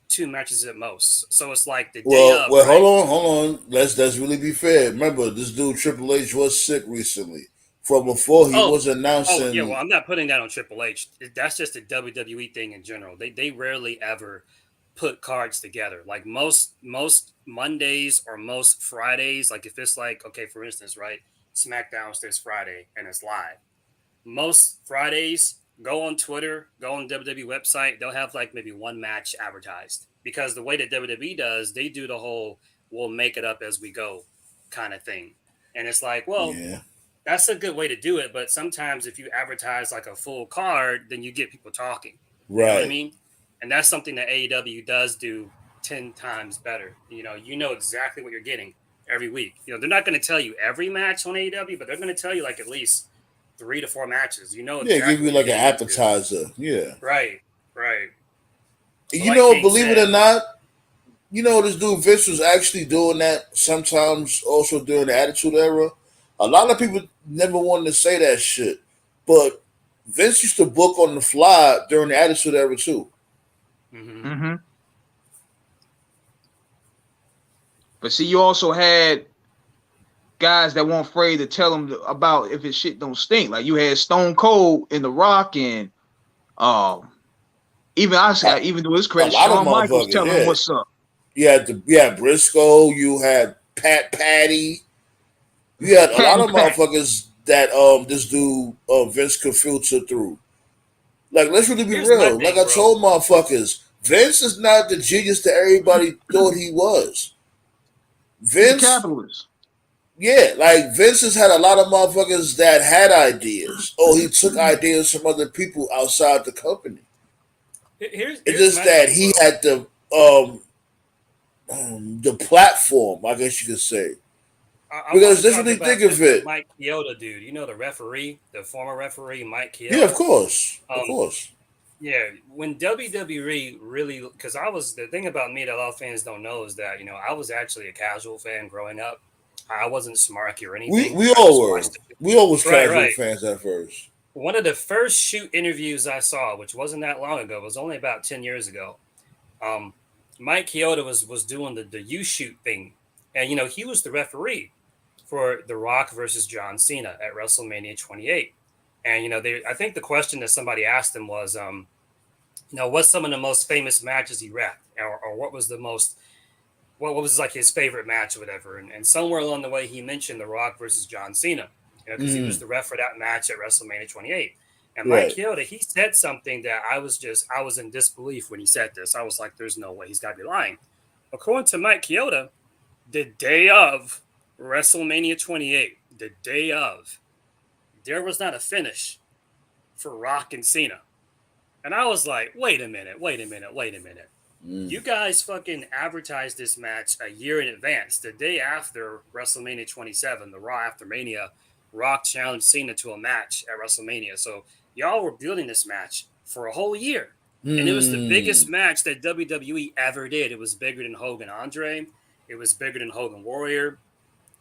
2 matches at most. So it's like the day of, well, right? hold on. Let's really be fair. Remember, this dude Triple H was sick recently. From before he Oh, was oh yeah. Well, announcing. I'm not putting that on Triple H. That's just a WWE thing in general. They rarely ever put cards together. Like most Mondays or most Fridays. Like if it's like okay, for instance, right, SmackDown's this Friday and it's live. Most Fridays, go on Twitter, go on WWE website. They'll have like maybe one match advertised because the way that WWE does, they do the whole "we'll make it up as we go" kind of thing. And it's like, well, Yeah, that's a good way to do it. But sometimes if you advertise like a full card, then you get people talking. You know what I right. mean? And that's something that AEW does do 10 times better. You know exactly what you're getting every week. They're not going to tell you every match on AEW, but they're going to tell you like at least 3 to 4 matches. You know Yeah, give exactly you what you're like an getting into. appetizer. Yeah. Right, right. But You like know, King believe it said, or not, this dude Vince was actually doing that sometimes also during the Attitude Era. A lot of people never wanted to say that shit. But Vince used to book on the fly during the Attitude Era too. mm-hmm, Mm-hmm. But see, you also had guys that weren't afraid to tell them about if his shit don't stink. Like you had Stone Cold in The Rock and um even I A, say even to his a credit, lot of Shawn Michaels motherfuckers, telling him yeah. what's up. You had Briscoe, you had Pat Patty, you had a lot Patty of Pat. motherfuckers that this dude Vince could filter through. Like, let's really be here's my real. Like thing, I bro. told motherfuckers, Vince is not the genius that everybody thought he was. He's a Vince, capitalist. yeah, like Vince has had a lot of motherfuckers that had ideas. Oh, he took ideas from other people outside the company. It's Here's just my that thing, he bro. had the platform, I guess you could say. I want Because to let's talk really about think of the it. Mike Chioda dude. You know the referee, the former referee Mike Yeah, of Chioda. course, of Um, course. yeah, when WWE really, because I was the thing about me that a lot of fans don't know is that I was actually a casual fan growing up. I wasn't smarky or anything. We I all just were. watched it. We all was Right, casual right. fans at first. One of the first shoot interviews I saw, which wasn't that long ago, was only about 10 years ago. Um, Mike Chioda was doing the U shoot thing, and he was the referee for The Rock versus John Cena at WrestleMania 28. And I think the question that somebody asked him was, what's some of the most famous matches he ref, or what was the most, what was like his favorite match or whatever. And somewhere along the way, he mentioned The Rock versus John Cena, because he was the ref for that match at WrestleMania 28. And Mike Right. Chioda, he said something that I was in disbelief when he said this. I was like, there's no way, he's got to be lying. According to Mike Chioda, the day of WrestleMania 28, the day of, there was not a finish for Rock and Cena. And I was like, wait a minute. You guys fucking advertised this match a year in advance. The day after WrestleMania 27, the Raw after Mania, Rock challenged Cena to a match at WrestleMania. So y'all were building this match for a whole year. And it was the biggest match that WWE ever did. It was bigger than Hogan Andre. It was bigger than Hogan Warrior.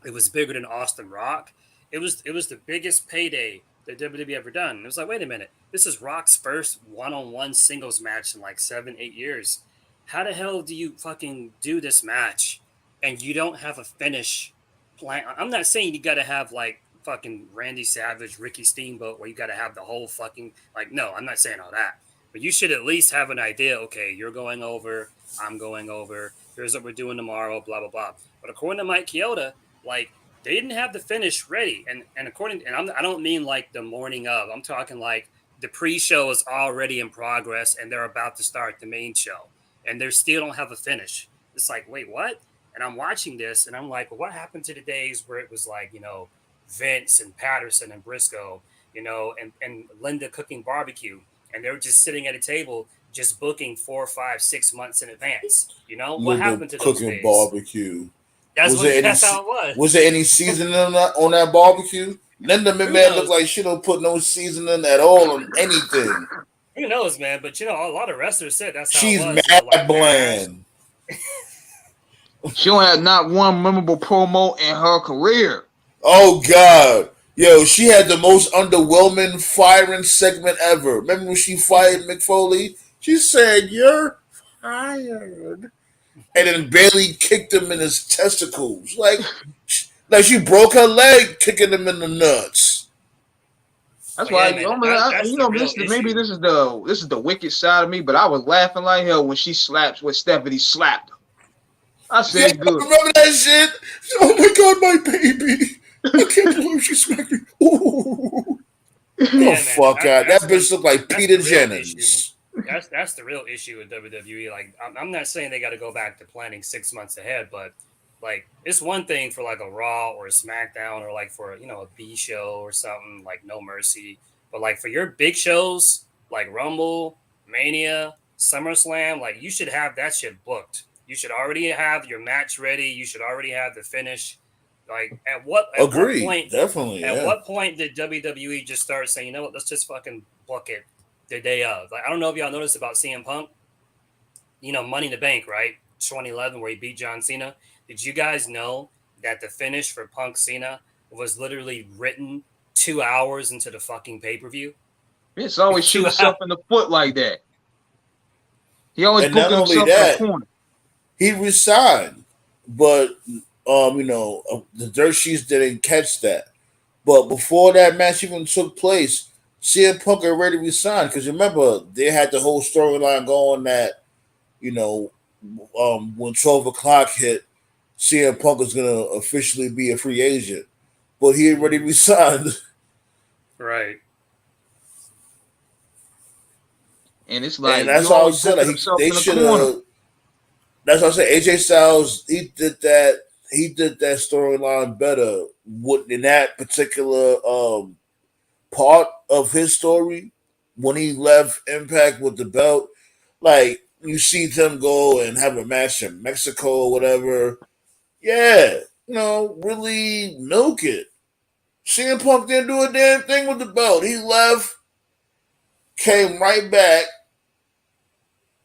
It was bigger than Austin Rock. It was the biggest payday that WWE ever done. It was like, wait a minute, this is Rock's first one-on-one singles match in like 7-8 years. How the hell do you fucking do this match and you don't have a finish plan? I'm not saying you got to have like fucking Randy Savage, Ricky Steamboat, where you got to have the whole fucking, like, no, I'm not saying all that. But you should at least have an idea. Okay, you're going over, I'm going over. Here's what we're doing tomorrow. Blah blah blah. But according to Mike Chioda, like, they didn't have the finish ready, and according, and I don't mean like the morning of. I'm talking like the pre-show is already in progress, and they're about to start the main show, and they still don't have a finish. It's like, wait, what? And I'm watching this, and I'm like, well, what happened to the days where it was like, Vince and Patterson and Briscoe, and Linda cooking barbecue, and they were just sitting at a table, just booking 4, 5, 6 months in advance. What Linda happened to those cooking days? barbecue. That's how it was. Was there any seasoning on that barbecue? Linda Who McMahon looked knows? like she don't put no seasoning at all on anything. Who knows, man? But a lot of wrestlers said that's how it She's was. mad Like mash. bland. She don't have not one memorable promo in her career. Oh God. Yo, she had the most underwhelming firing segment ever. Remember when she fired Mick Foley? She said, "You're fired," and then barely kicked him in his testicles. Like she broke her leg kicking him in the nuts. That's But yeah, why man, that's the real maybe issue. this is the wicked side of me, but I was laughing like hell when she slaps when Stephanie slapped her. I Yeah, said, "Good." remember that shit? Oh my God, my baby! I can't believe she smacked me. Ooh. But Oh yeah, man, fuck God, that bitch looked like that's Peter the real issue. Jennings. That's the real issue with WWE. Like, I'm not saying they got to go back to planning 6 months ahead, but like, it's one thing for like a Raw or a SmackDown, or like for a B show or something like No Mercy, but like for your big shows like Rumble, Mania, SummerSlam, like you should have that shit booked. You should already have your match ready. You should already have the finish. Like, Agreed, definitely, at yeah. what point did WWE just start saying, you know what, let's just fucking book it the day of? Like, I don't know if y'all noticed about CM Punk, Money in the Bank, right? 2011, where he beat John Cena. Did you guys know that the finish for Punk Cena was literally written 2 hours into the fucking pay per view? Vince always shoot Two himself hours. in the foot like that. He always And not booking only himself in the that, corner. he resigned, but the dirt sheets didn't catch that. But before that match even took place, CM Punk already resigned because remember they had the whole storyline going that you know when 12 o'clock hit, CM Punk was gonna officially be a free agent, but he already resigned. Right. And it's And like you that's how I always said booking like himself they in the should corner. have. That's what I said. AJ Styles he did that. He did that storyline better in that particular part of his story when he left Impact with the belt. Like you see them go and have a match in Mexico or whatever. Yeah, really milk it. CM Punk didn't do a damn thing with the belt. He left, came right back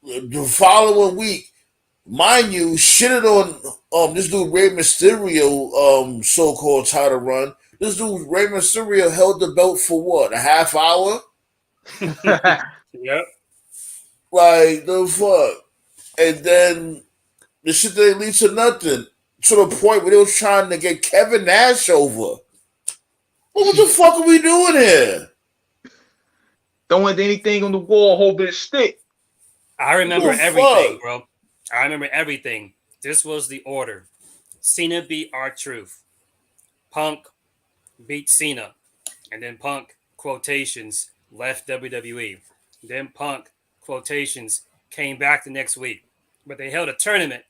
the following week. Mind you, shitted on this dude Rey Mysterio so-called title run. This dude Rey Mysterio held the belt for what, a half hour? Yep. Like the fuck. And then the shit didn't lead to nothing. To the point where they was trying to get Kevin Nash over. What the fuck are we doing here? throwing anything on the wall, holding a stick. I remember Oh, everything, fuck. bro. I remember everything. This was the order. Cena beat R-Truth. Punk beat Cena. And then Punk, quotations, left WWE. Then Punk, quotations, came back the next week. But they held a tournament,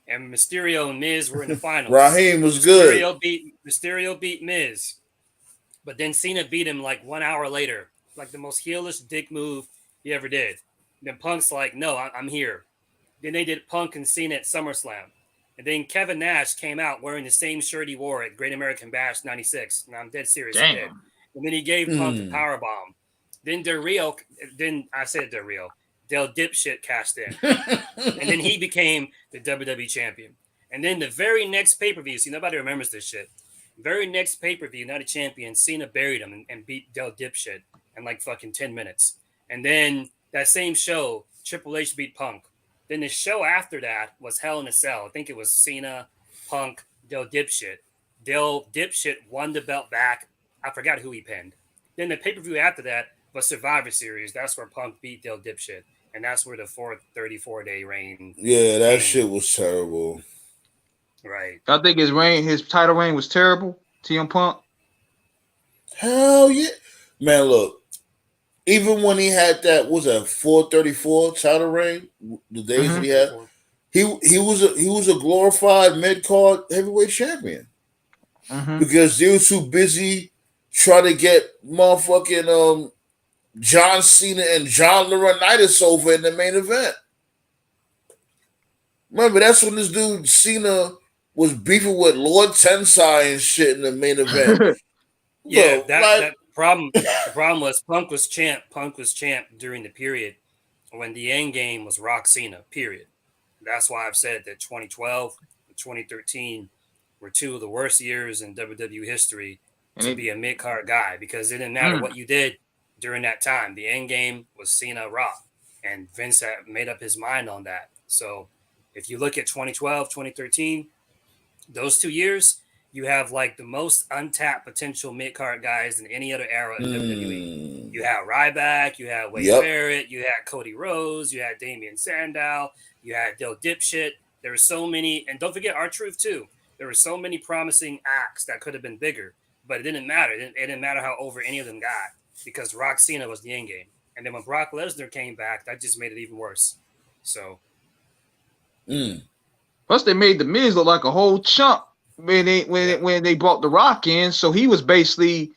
and Mysterio and Miz were in the finals. Raheem was good. Mysterio beat Miz. But then Cena beat him like 1 hour later. Like the most heelish dick move he ever did. Then Punk's like, no, I'm here. Then they did Punk and Cena at SummerSlam. And then Kevin Nash came out wearing the same shirt he wore at Great American Bash 96. And I'm dead serious, he did. Damn. And then he gave Punk the power bomb. Then Del Dipshit cashed in. And then he became the WWE champion. And then the very next pay-per-view, see, nobody remembers this shit. Very next pay-per-view, not a champion, Cena buried him and beat Del Dipshit in like fucking 10 minutes. And then that same show, Triple H beat Punk. Then the show after that was Hell in a Cell. I think it was Cena, Punk, Del Dipshit. Del Dipshit won the belt back. I forgot who he pinned. Then the pay-per-view after that was Survivor Series. That's where Punk beat Del Dipshit. And that's where the 34-day reign. Yeah, that shit was terrible. Right. I think his title reign was terrible. CM Punk. Hell yeah. Man, look. Even when he had that, was that 434 title reign, the days that he had, he was a glorified mid-card heavyweight champion. Because they were too busy trying to get motherfucking John Cena and John Laurinaitis over in the main event. Remember, that's when this dude Cena was beefing with Lord Tensai and shit in the main event. Yeah, that problem. The problem was Punk was champ. Punk was champ during the period when the end game was Rock Cena. Period. That's why I've said that 2012 and 2013 were two of the worst years in WWE history to be a mid-card guy, because it didn't matter what you did during that time. The end game was Cena Rock, and Vince had made up his mind on that. So if you look at 2012, 2013, those 2 years, you have like the most untapped potential mid-card guys in any other era in WWE. You had Ryback, you had Wade Barrett, you had Cody Rhodes, you had Damian Sandow, you had Del Dipshit. There were so many, and don't forget R-Truth too. There were so many promising acts that could have been bigger, but it didn't matter. It didn't matter how over any of them got, because Rock Cena was the end game. And then when Brock Lesnar came back, that just made it even worse. So. Plus, they made the Miz look like a whole chump when they brought The Rock in. So he was basically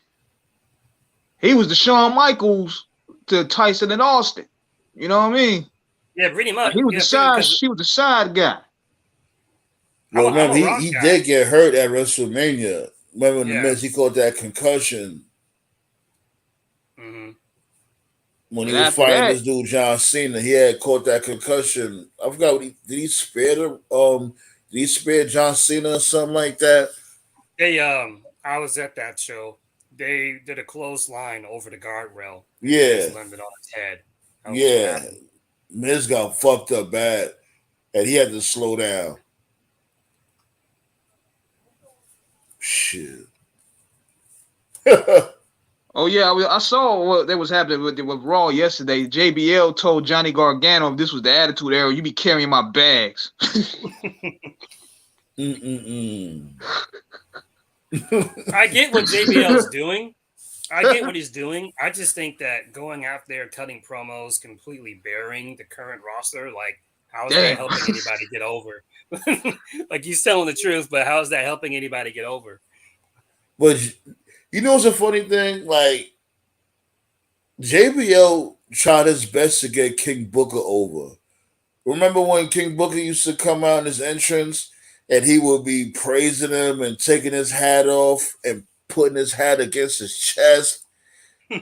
the Shawn Michaels to Tyson and Austin. You know what I mean? Yeah, pretty much. He was the side. She was the side guy. Well, remember, he did get hurt at WrestleMania. Remember when the Miz, he caught that concussion. When he was fighting this dude John Cena, he had caught that concussion. I forgot what did he spare John Cena or something like that? I was at that show. They did a clothesline over the guardrail. Yeah. Landed on his head. Yeah. Miz got fucked up bad, and he had to slow down. Shit. Oh yeah, I saw what that was happening with Raw yesterday. JBL told Johnny Gargano, if this was the Attitude Era, you be carrying my bags. I get what JBL's doing. I get what he's doing. I just think that going out there cutting promos, completely burying the current roster, like, how is that helping anybody get over? Like, he's telling the truth, but how is that helping anybody get over? But you know what's a funny thing? Like, JBL tried his best to get King Booker over. Remember when King Booker used to come out in his entrance and he would be praising him and taking his hat off and putting his hat against his chest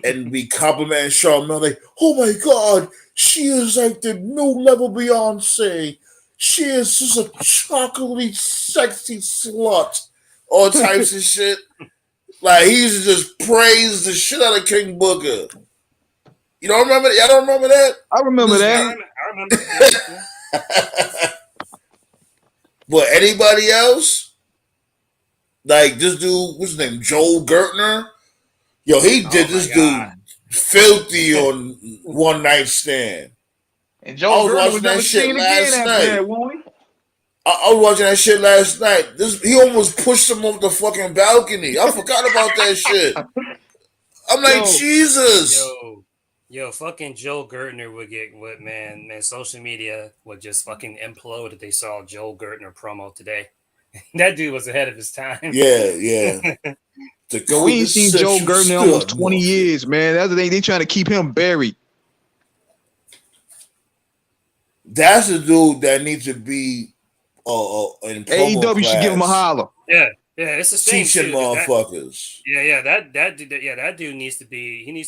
and be complimenting Charmel like, oh my God, she is like the new level Beyonce. She is just a chocolatey, sexy slut. All types of shit. Like, he used to just praise the shit out of King Booker. You don't remember that? Y'all don't remember that? I remember that. I remember that. But anybody else? Like this dude, what's his name? Joel Gertner? Yo, he did this dude filthy on One Night Stand. And I Joe was Gertner was watching never that shit seen again last after night. that, won't he? I was watching that shit last night. He almost pushed him off the fucking balcony. I forgot about that shit. I'm like, Yo, Jesus. Yo, fucking Joe Gertner would get what man. Social media would just fucking implode if they saw Joe Gertner promo today. That dude was ahead of his time. Yeah. The yo, we ain't seen Joe quintessential Gertner in almost stud 20 mafia. years, man. That's the thing. They trying to keep him buried. That's the dude that needs to be in promo AEW should give him a class holler. Yeah, it's a shame teaching too because motherfuckers. that dude needs to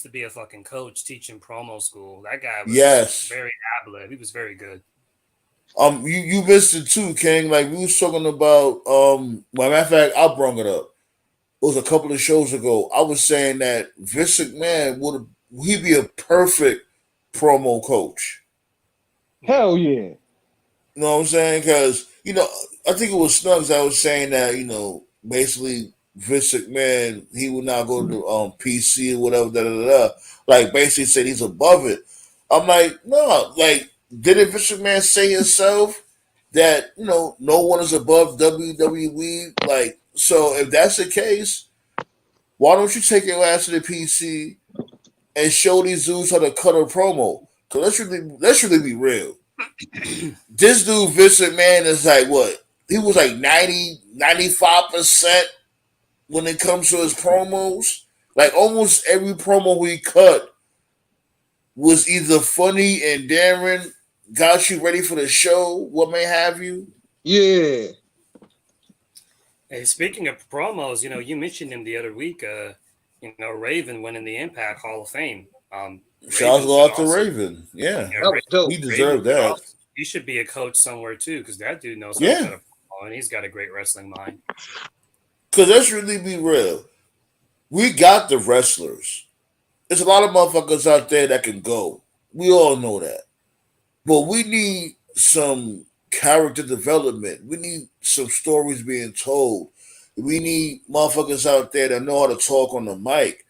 be a fucking coach teaching promo school. That guy was Yes. very ad-lib. He was very good. You missed it too, King. Like we was talking about matter of fact, I brought it up. It was a couple of shows ago. I was saying that Vince McMahon he'd be a perfect promo coach. Hell yeah. You know what I'm saying? Because I think it was Snugs that was saying that basically Vince McMahon he would not go to PC or whatever. Like basically said he's above it. I'm like, no, like didn't Vince McMahon say himself that no one is above WWE? Like, so if that's the case, why don't you take your ass to the PC and show these dudes how to cut a promo? Cause let's really be real. This dude Vince McMahon is like what? He was like 95% when it comes to his promos. Like almost every promo we cut was either funny and Darren got you ready for the show, what may have you. Yeah. Hey, speaking of promos, you mentioned him the other week. Raven winning the Impact Hall of Fame. Shouts Raven go should out to also, Raven. Yeah. That was dope. He Raven deserved should that. also, he should be a coach somewhere too, because that dude knows how to Yeah. cut a promo, and he's got a great wrestling mind. Because let's really be real. We got the wrestlers. There's a lot of motherfuckers out there that can go. We all know that. But we need some character development. We need some stories being told. We need motherfuckers out there that know how to talk on the mic.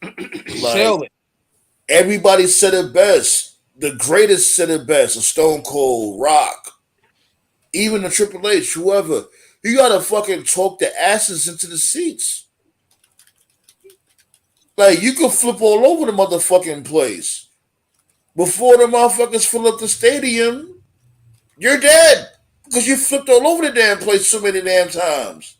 Like, Sell it. everybody said it best. The greatest said it best. A Stone Cold, Rock, even the Triple H, whoever. You gotta fucking talk the asses into the seats. Like, you could flip all over the motherfucking place. Before the motherfuckers fill up the stadium, you're dead. Because you flipped all over the damn place so many damn times.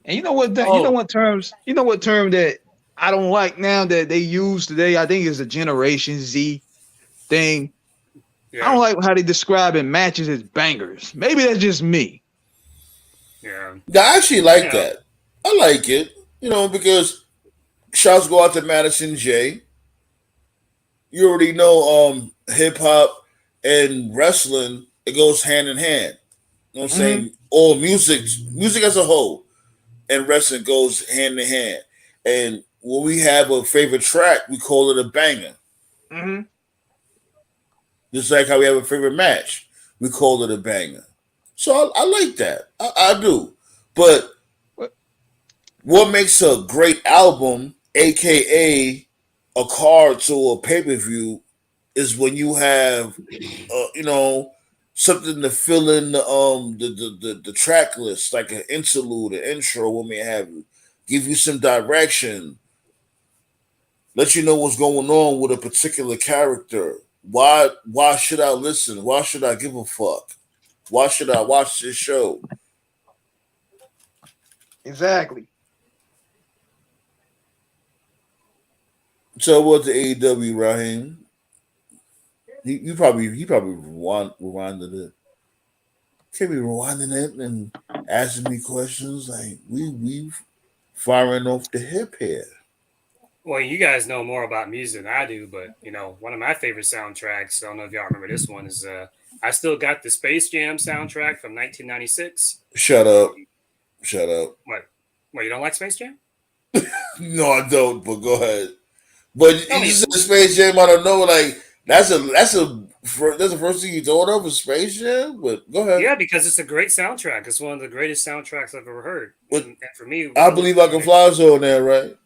And you know what term that I don't like now that they use today, I think is a Generation Z thing. Yeah. I don't like how they describing matches as bangers. Maybe that's just me. Yeah. I actually like that. I like it. Because shouts go out to Madison J. You already know hip hop and wrestling, it goes hand in hand. You know what I'm saying? All music as a whole, and wrestling goes hand in hand. And when we have a favorite track, we call it a banger. Mm-hmm. Just like how we have a favorite match, we call it a banger. So I like that. I do. But what makes a great album, aka a card to a pay-per-view, is when you have something to fill in the track list, like an interlude, an intro, what may have you. Give you some direction. Let you know what's going on with a particular character. Why should I listen? Why should I give a fuck? Why should I watch this show? Exactly. So what the AEW, Raheem? He probably rewinded it. Can't be rewinding it and asking me questions like we firing off the hip here. Well, you guys know more about music than I do, but one of my favorite soundtracks, I don't know if y'all remember this one, is I still got the Space Jam soundtrack from 1996. Shut up. What? You don't like Space Jam? No, I don't, but go ahead. But you just said Space Jam, I don't know, like that's a That's the first thing you thought of was Space Jam. But go ahead. Yeah, because it's a great soundtrack. It's one of the greatest soundtracks I've ever heard. But And for me, I one of believe the I can fly's on there, right?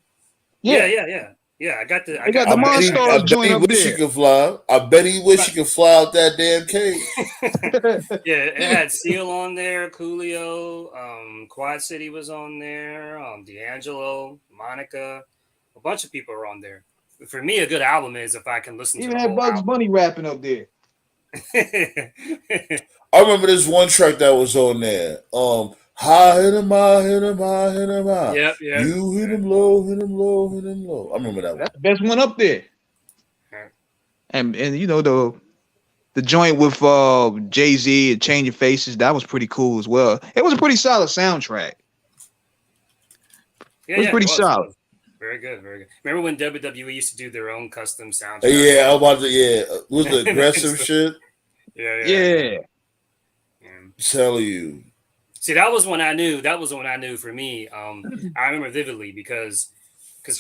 yeah, Yeah, yeah, yeah, yeah. I they got got the I the bet I, I Monstars bet joint he up wish he there. could fly. I bet he wish he could fly out that damn cage. yeah, it had Seal on there, Coolio, Quad City was on there, D'Angelo, Monica, a bunch of people are on there. For me, a good album is if I can listen to Even the had whole Bugs Bunny rapping up there. album. I remember this one track that was on there. High hit him high, hit him high, hit him high. Yep, yep. You hit him low, hit him low, hit him low. I remember that one. That's the best one up there. Yep. And you know the joint with Jay-Z and Change Your Faces, that was pretty cool as well. It was a pretty solid soundtrack. Yeah, It was yeah, it pretty was. It solid. was. Very good, very good. Remember when WWE used to do their own custom soundtrack? Yeah, I'm about to. Yeah, was the aggressive shit? Yeah, yeah, Yeah. yeah. Tell you. See, that was when I knew. That was when I knew for me. I remember vividly because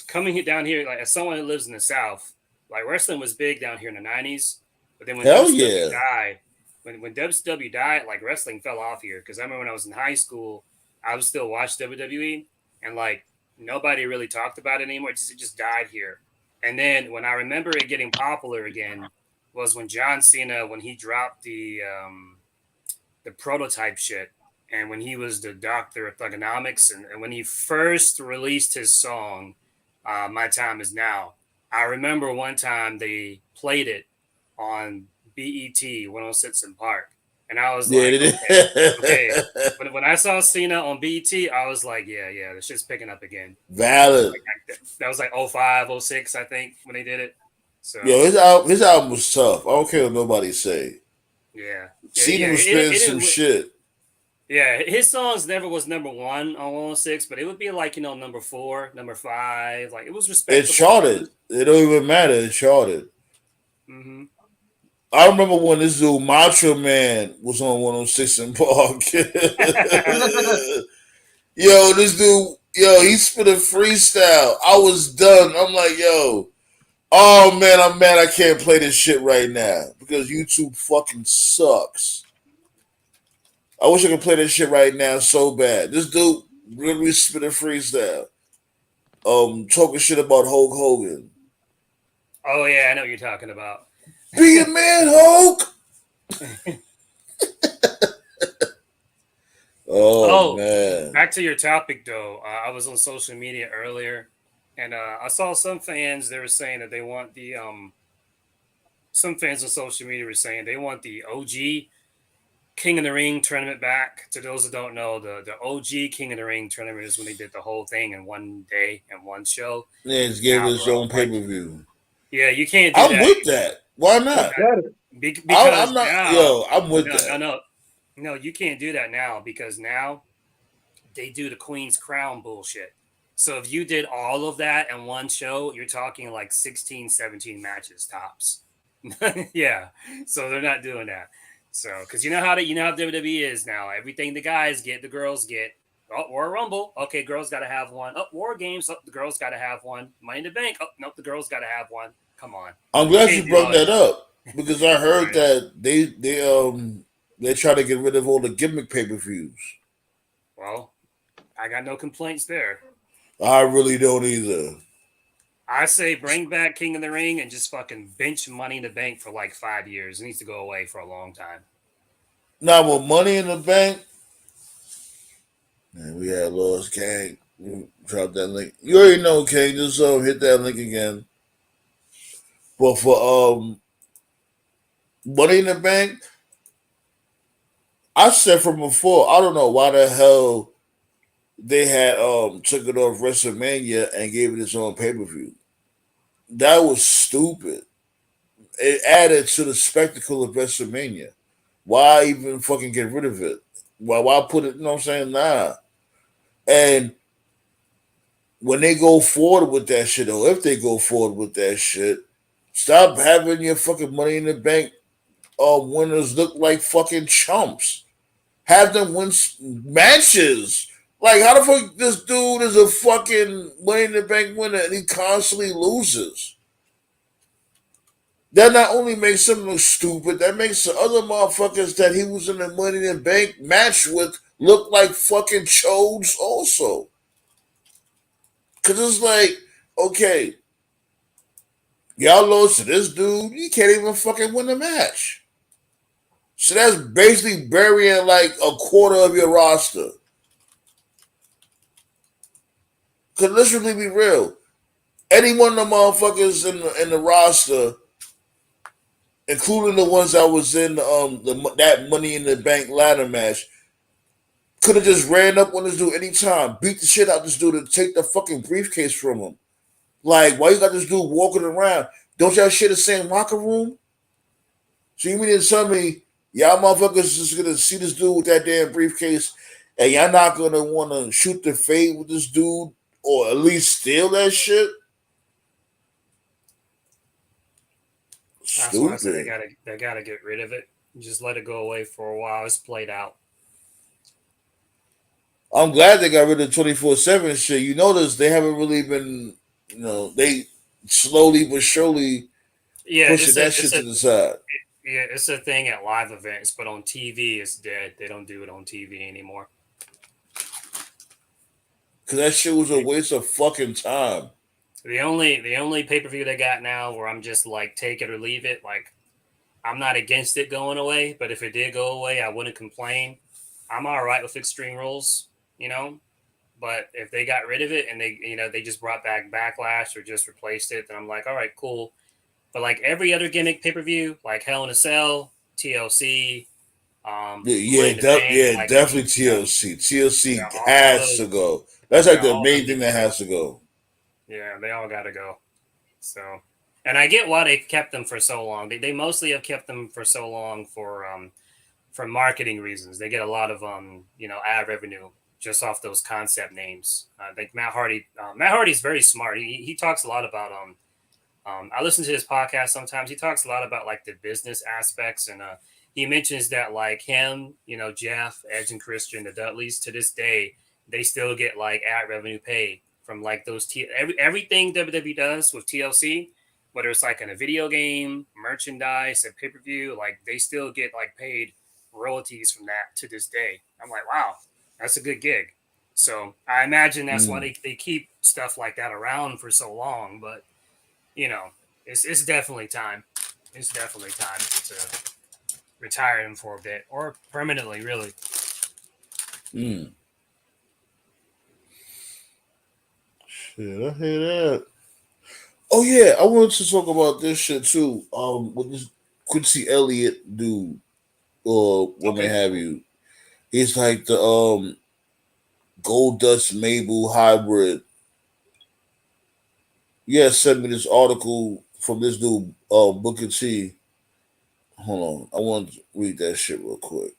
coming down here, like as someone that lives in the South, like wrestling was big down here in the '90s. But then when Hell WCW yeah. died, when WCW died, like wrestling fell off here. Because I remember when I was in high school, I would still watch WWE, and like nobody really talked about it anymore. It just died here. And then when I remember it getting popular again was when John Cena, when he dropped the prototype shit, and when he was the doctor of thugonomics, and when he first released his song, "My Time Is Now." I remember one time they played it on BET 106 in Park, and I was Yeah, like, it okay. is. When I saw Cena on BET, I was like, yeah, the shit's picking up again. Valid. That was like 05, 06, I think, when they did it. So Yo, his album was tough. I don't care what nobody say. yeah, Cena was spitting some it shit. yeah, his songs never was number one on 106, but it would be like, number 4, number 5. Like, it was It respectable charted. numbers. It don't even matter. It charted. Mm-hmm. I remember when this dude Macho Man was on 106 in Park. Yo, this dude, he spit a freestyle. I was done. I'm like, yo, oh man, I'm mad I can't play this shit right now because YouTube fucking sucks. I wish I could play this shit right now so bad. This dude really spit a freestyle. Talking shit about Hulk Hogan. Oh, yeah, I know what you're talking about. Be a man, Hulk! Oh, man. Back to your topic, though. I was on social media earlier, and I saw some fans, they were saying that they want some fans on social media were saying they want the OG King of the Ring tournament back. To those that don't know, the OG King of the Ring tournament is when they did the whole thing in one day and one show. Yeah, it's gave Now, his bro, own pay-per-view. yeah, you can't do I'm that with anymore. that. Why not? Because I'm not. now, Yo, I'm with no, no, that. no, no, you can't do that now because now they do the Queen's Crown bullshit. So if you did all of that in one show, you're talking like 16, 17 matches tops. Yeah. So they're not doing that. So because you know how WWE is now. Everything the guys get, the girls get. Oh, War Rumble. Okay, girls gotta have one. Oh, War Games. Oh, the girls gotta have one. Money in the Bank. Oh, nope, the girls gotta have one. Come on. I'm You glad can't you do brought all that that. up because I heard Right. that they try to get rid of all the gimmick pay-per-views. Well, I got no complaints there. I really don't either. I say bring back King of the Ring and just fucking bench Money in the Bank for like 5 years. It needs to go away for a long time. Now with Money in the Bank, man, we had Lost Gang. Drop that link. You already know, King. Just hit that link again. But for Money in the Bank, I said from before, I don't know why the hell they had took it off WrestleMania and gave it its own pay-per-view. That was stupid. It added to the spectacle of WrestleMania. Why even fucking get rid of it? Why put it, you know what I'm saying? Nah. And when they go forward with that shit, or if they go forward with that shit, stop having your fucking Money in the Bank winners look like fucking chumps. Have them win matches. Like, how the fuck this dude is a fucking Money in the Bank winner and he constantly loses? That not only makes him look stupid, that makes the other motherfuckers that he was in the Money in the Bank match with look like fucking chodes also. Cause it's like, okay, y'all lost to this dude, you can't even fucking win the match. So that's basically burying like a quarter of your roster. Cause let's really be real. Any one of the motherfuckers in the roster, including the ones that was in that Money in the Bank ladder match, could have just ran up on this dude anytime, beat the shit out this dude, and take the fucking briefcase from him. Like, why you got this dude walking around? Don't y'all share the same locker room? So you mean to tell me y'all motherfuckers just gonna see this dude with that damn briefcase, and y'all not gonna want to shoot the fade with this dude, or at least steal that shit? That's why I said Stupid. they gotta get rid of it. Just let it go away for a while. It's played out. I'm glad they got rid of 24/7 shit. You notice they haven't really been, they slowly but surely Yeah, pushing that shit to the side. it's a thing at live events, but on TV it's dead. They don't do it on TV anymore. Cause that shit was a waste of fucking time. The only pay per view they got now where I'm just like take it or leave it. Like I'm not against it going away, but if it did go away, I wouldn't complain. I'm all right with Extreme Rules, you know. But if they got rid of it and they just brought back Backlash or just replaced it, then I'm like, all right, cool. But like every other gimmick pay per view, like Hell in a Cell, TLC, Money in the Bank, Yeah, like definitely TLC. TLC all has to those, go. That's like yeah, the all of them main thing need that to go. has to go. Yeah, they all got to go. So, and I get why they kept them for so long. They mostly have kept them for so long for marketing reasons. They get a lot of ad revenue just off those concept names. I think Matt Hardy's very smart. He talks a lot about I listen to his podcast sometimes. He talks a lot about like the business aspects, and he mentions that like him, Jeff, Edge, and Christian, the Dudleys, to this day, they still get like ad revenue paid from like everything WWE does with TLC, whether it's like in a video game, merchandise, a pay per view, like they still get like paid royalties from that to this day. I'm like, wow, that's a good gig. So I imagine that's why Mm. they keep stuff like that around for so long, but you know, it's definitely time. It's definitely time to retire him for a bit or permanently, really. Mm. Shit, I hear that. Oh yeah, I wanted to talk about this shit too. With this Quincy Elliott dude, or what may Okay, have cool. you. He's like the Gold Dust Mabel hybrid. Yeah, sent me this article from this dude, Booker T. Hold on, I want to read that shit real quick.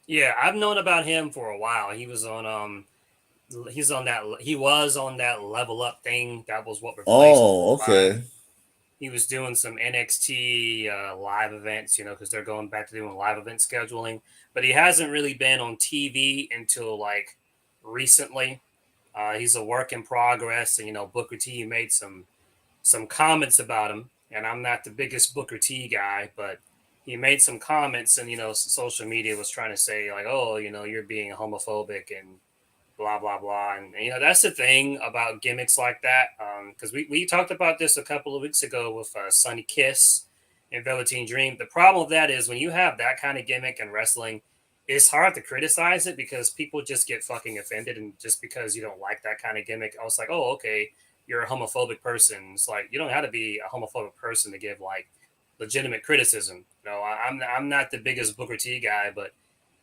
Yeah, I've known about him for a while. He was on that level up thing. That was what replaced Oh, 205. okay. He was doing some NXT live events, because they're going back to doing live event scheduling. But he hasn't really been on TV until like recently. He's a work in progress, and Booker T made some comments about him, and I'm not the biggest Booker T guy, but he made some comments, and social media was trying to say like, oh, you're being homophobic and blah blah blah, and that's the thing about gimmicks like that, because we talked about this a couple of weeks ago with Sonny Kiss and Velveteen Dream. The problem with that is when you have that kind of gimmick in wrestling, it's hard to criticize it because people just get fucking offended, and just because you don't like that kind of gimmick, I was like, oh, okay, you're a homophobic person. It's like you don't have to be a homophobic person to give like legitimate criticism. I'm not the biggest Booker T guy, but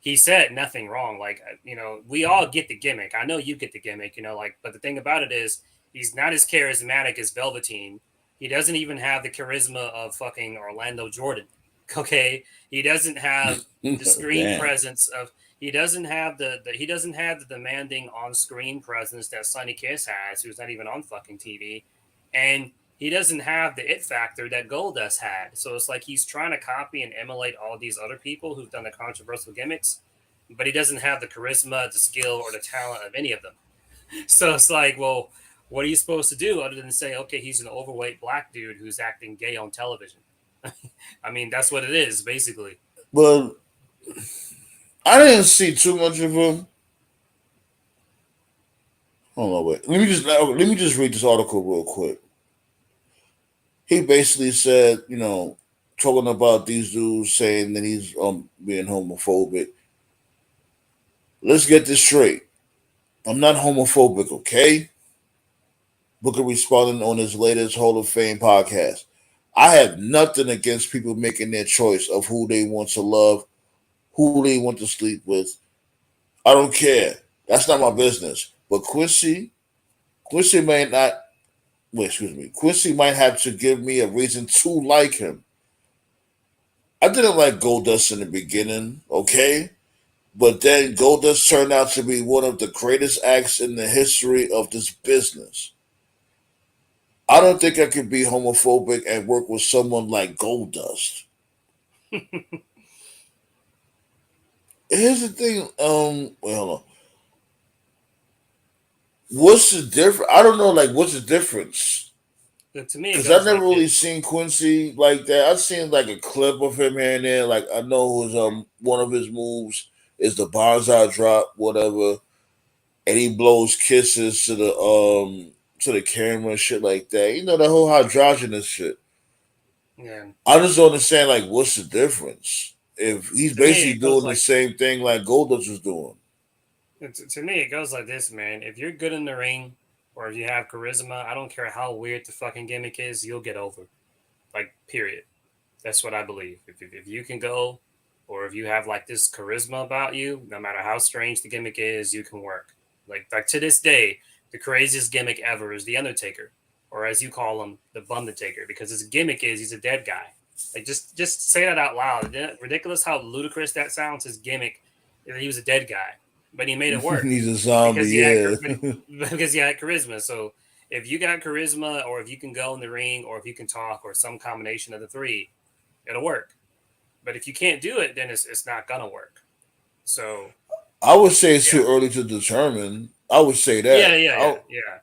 he said nothing wrong. Like, we all get the gimmick. I know you get the gimmick, but the thing about it is he's not as charismatic as Velveteen. He doesn't even have the charisma of fucking Orlando Jordan. Okay. He doesn't have the screen Damn. presence of, he doesn't have he doesn't have the demanding on screen presence that Sonny Kiss has, who's not even on fucking TV. And he doesn't have the it factor that Goldust had. So it's like he's trying to copy and emulate all these other people who've done the controversial gimmicks, but he doesn't have the charisma, the skill, or the talent of any of them. So it's like, well, What are you supposed to do other than say, okay, he's an overweight black dude who's acting gay on television? I mean, that's what it is, basically. But I didn't see too much of him. Hold on, wait. Let me just read this article real quick. He basically said, talking about these dudes saying that he's being homophobic. Let's get this straight. I'm not homophobic, okay? Booker responding on his latest Hall of Fame podcast. I have nothing against people making their choice of who they want to love, who they want to sleep with. I don't care. That's not my business. But Quincy may not. Wait, excuse me. Quincy might have to give me a reason to like him. I didn't like Goldust in the beginning, okay? But then Goldust turned out to be one of the greatest acts in the history of this business. I don't think I could be homophobic and work with someone like Goldust. Here's the thing. Wait, hold on. What's the difference? I don't know. Like, what's the difference? To me, it Because I've goes never like really this. seen Quincy like that. I've seen like a clip of him here and there. Like, I know his one of his moves is the bonsai drop, whatever, and he blows kisses to the camera and shit like that. You know, the whole hydrogenous shit. Yeah. I just don't understand like what's the difference if he's To me, basically it goes doing the like same thing like Goldust was doing. to me, it goes like this, man. If you're good in the ring, or if you have charisma, I don't care how weird the fucking gimmick is, you'll get over. Like, period. That's what I believe. If you can go, or if you have like this charisma about you, no matter how strange the gimmick is, you can work. Like to this day, the craziest gimmick ever is the Undertaker, or as you call him, the Bundataker, because his gimmick is he's a dead guy. Like just say that out loud. Isn't it ridiculous how ludicrous that sounds? His gimmick, he was a dead guy, but he made it work He's a zombie, because he had yeah. because he had charisma. So if you got charisma, or if you can go in the ring, or if you can talk, or some combination of the three, it'll work. But if you can't do it, then it's not gonna work. So I would say it's yeah, too early to determine. I would say yeah, that. yeah, yeah, yeah,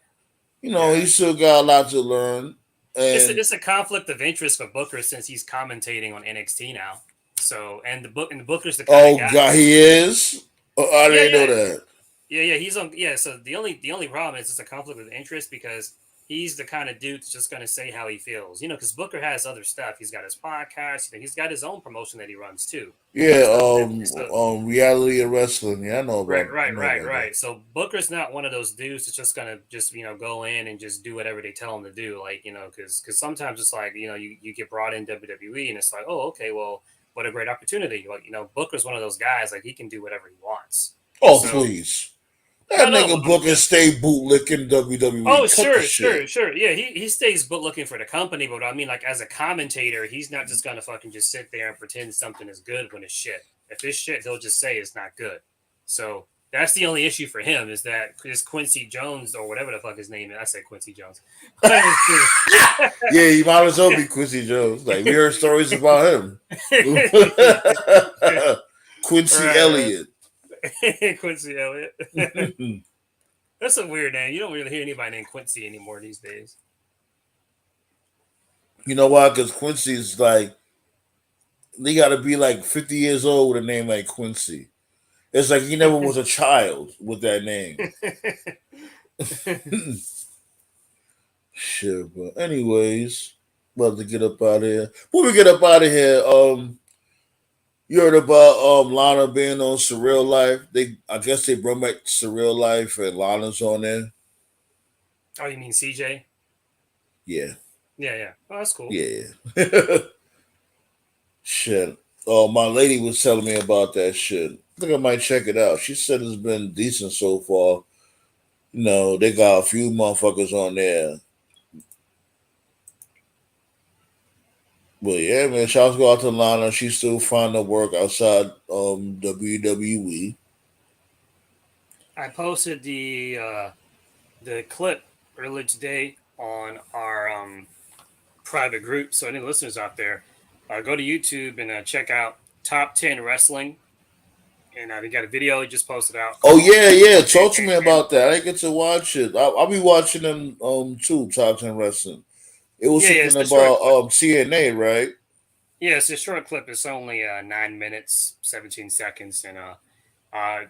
He yeah. still got a lot to learn. And It's a conflict of interest for Booker since he's commentating on NXT now. So and the Booker's the kind of oh guy. god, he is. Oh, I Yeah, didn't know yeah, that. yeah, yeah. He's on. Yeah. So the only problem is it's a conflict of interest because he's the kind of dude that's just gonna say how he feels. Because Booker has other stuff. He's got his podcast. He's got his own promotion that he runs too. Yeah, So reality of wrestling. Yeah, right, I right, know right, about that. right. So Booker's not one of those dudes that's just gonna just go in and just do whatever they tell him to do. Like because sometimes it's like you get brought in WWE and it's like, oh, okay, well, what a great opportunity. Like Booker's one of those guys, like he can do whatever he wants. Oh So please. That no, nigga Booker stay bootlicking WWE. oh, Cut the sure, shit. sure, sure. Yeah, he stays but looking for the company, but I mean, like as a commentator, he's not just gonna fucking just sit there and pretend something is good when it's shit. If it's shit, he'll just say it's not good. So that's the only issue for him is that this Quincy Jones or whatever the fuck his name is. I said Quincy Jones. Yeah, he might as well be Quincy Jones. Like we heard stories about him. Quincy right, Elliott. right. Quincy Elliott. That's a weird name. You don't really hear anybody named Quincy anymore these days. You know why? Because Quincy's like they got to be like 50 years old with a name like Quincy. It's like he never was a child with that name. Shit, but anyways, about to get up out of here. Before we get up out of here, you heard about Lana being on Surreal Life? I guess they brought back Surreal Life and Lana's on there. Oh, you mean CJ? Yeah, Yeah, yeah. Oh, that's cool. yeah. Shit. Oh, my lady was telling me about that shit. I think I might check it out. She said it's been decent so far. They got a few motherfuckers on there. But yeah, man, shouts go out to Lana. She's still finding work outside WWE. I posted the clip earlier today on our private group. So any listeners out there, go to YouTube and check out Top 10 Wrestling, and he got a video he just posted out Oh called yeah, yeah. Talk to me and about that. I didn't get to watch it. I'll be watching them too. Top 10 wrestling. It was yeah, something it's a short about clip. TNA, right? Yeah, it's a short clip. It's only 9 minutes, 17 seconds, and uh,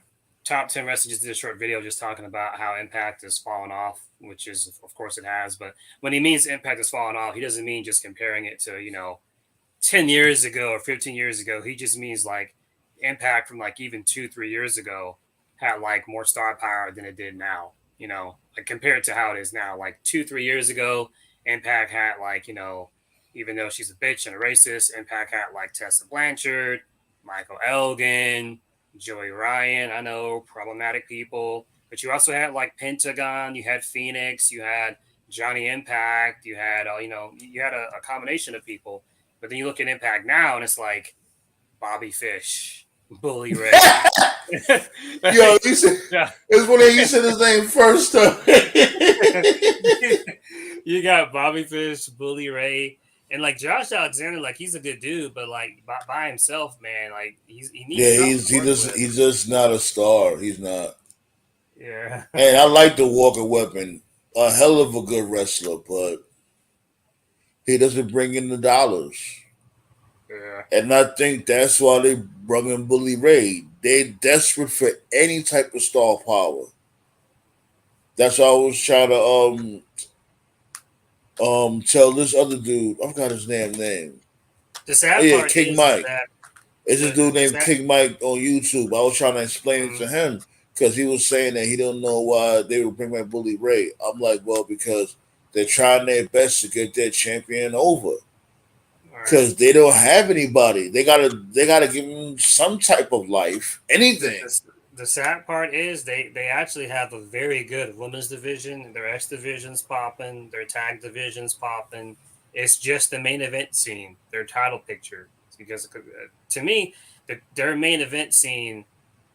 top 10 wrestling just did a short video just talking about how Impact has fallen off, which is of course it has. But when he means Impact has fallen off, he doesn't mean just comparing it to 10 years ago or 15 years ago. He just means like Impact from like even 2, 3 years ago had like more star power than it did now, like compared to how it is now. Like 2, 3 years ago, Impact had like, even though she's a bitch and a racist, Impact had like Tessa Blanchard, Michael Elgin, Joey Ryan. I know, problematic people. But you also had like Pentagon, you had Phoenix, you had Johnny Impact, you had, you had a combination of people, but then you look at Impact now, and it's like Bobby Fish, Bully Ray. Yo, Like, you said yeah. it's when you said his name first. You got Bobby Fish, Bully Ray, and like Josh Alexander. Like he's a good dude, but like by himself, man, like he needs Yeah, something to work with. he's just not a star. He's not. Yeah, And I like the Walker Weapon. A hell of a good wrestler, but he doesn't bring in the dollars. yeah. And I think that's why they brought in Bully Ray. They desperate for any type of star power. That's why I was trying to tell this other dude. I forgot his name. The Oh sad yeah, part King is Mike. that It's this dude the named sad. King Mike on YouTube. I was trying to explain it Mm, to him because he was saying that he don't know why they would bring back Bully Ray. I'm like, well, because they're trying their best to get their champion over. all right. Because they don't have anybody. They gotta give him some type of life. the, Anything. the, the sad part is they actually have a very good women's division. Their X division's popping. Their tag division's popping. It's just the main event scene, their title picture. Because to me, their main event scene,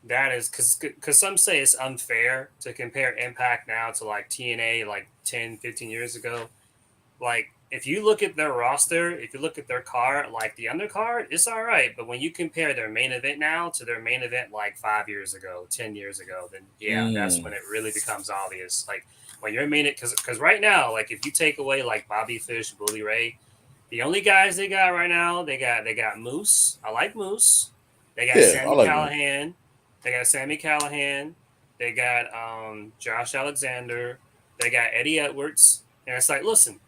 that is because some say it's unfair to compare Impact now to like TNA like 10, 15 years ago. Like if you look at their roster, if you look at their card, like the undercard, it's all right. But when you compare their main event now to their main event like 5 years ago, 10 years ago, then yeah, that's Mm. when it really becomes obvious. Like when you're main it, because right now, like if you take away like Bobby Fish, Bully Ray, the only guys they got right now, they got Moose. I like Moose. They got Yeah, I Sammy like him. Callahan. They got Sammy Callahan. They got Josh Alexander. They got Eddie Edwards. And it's like, listen,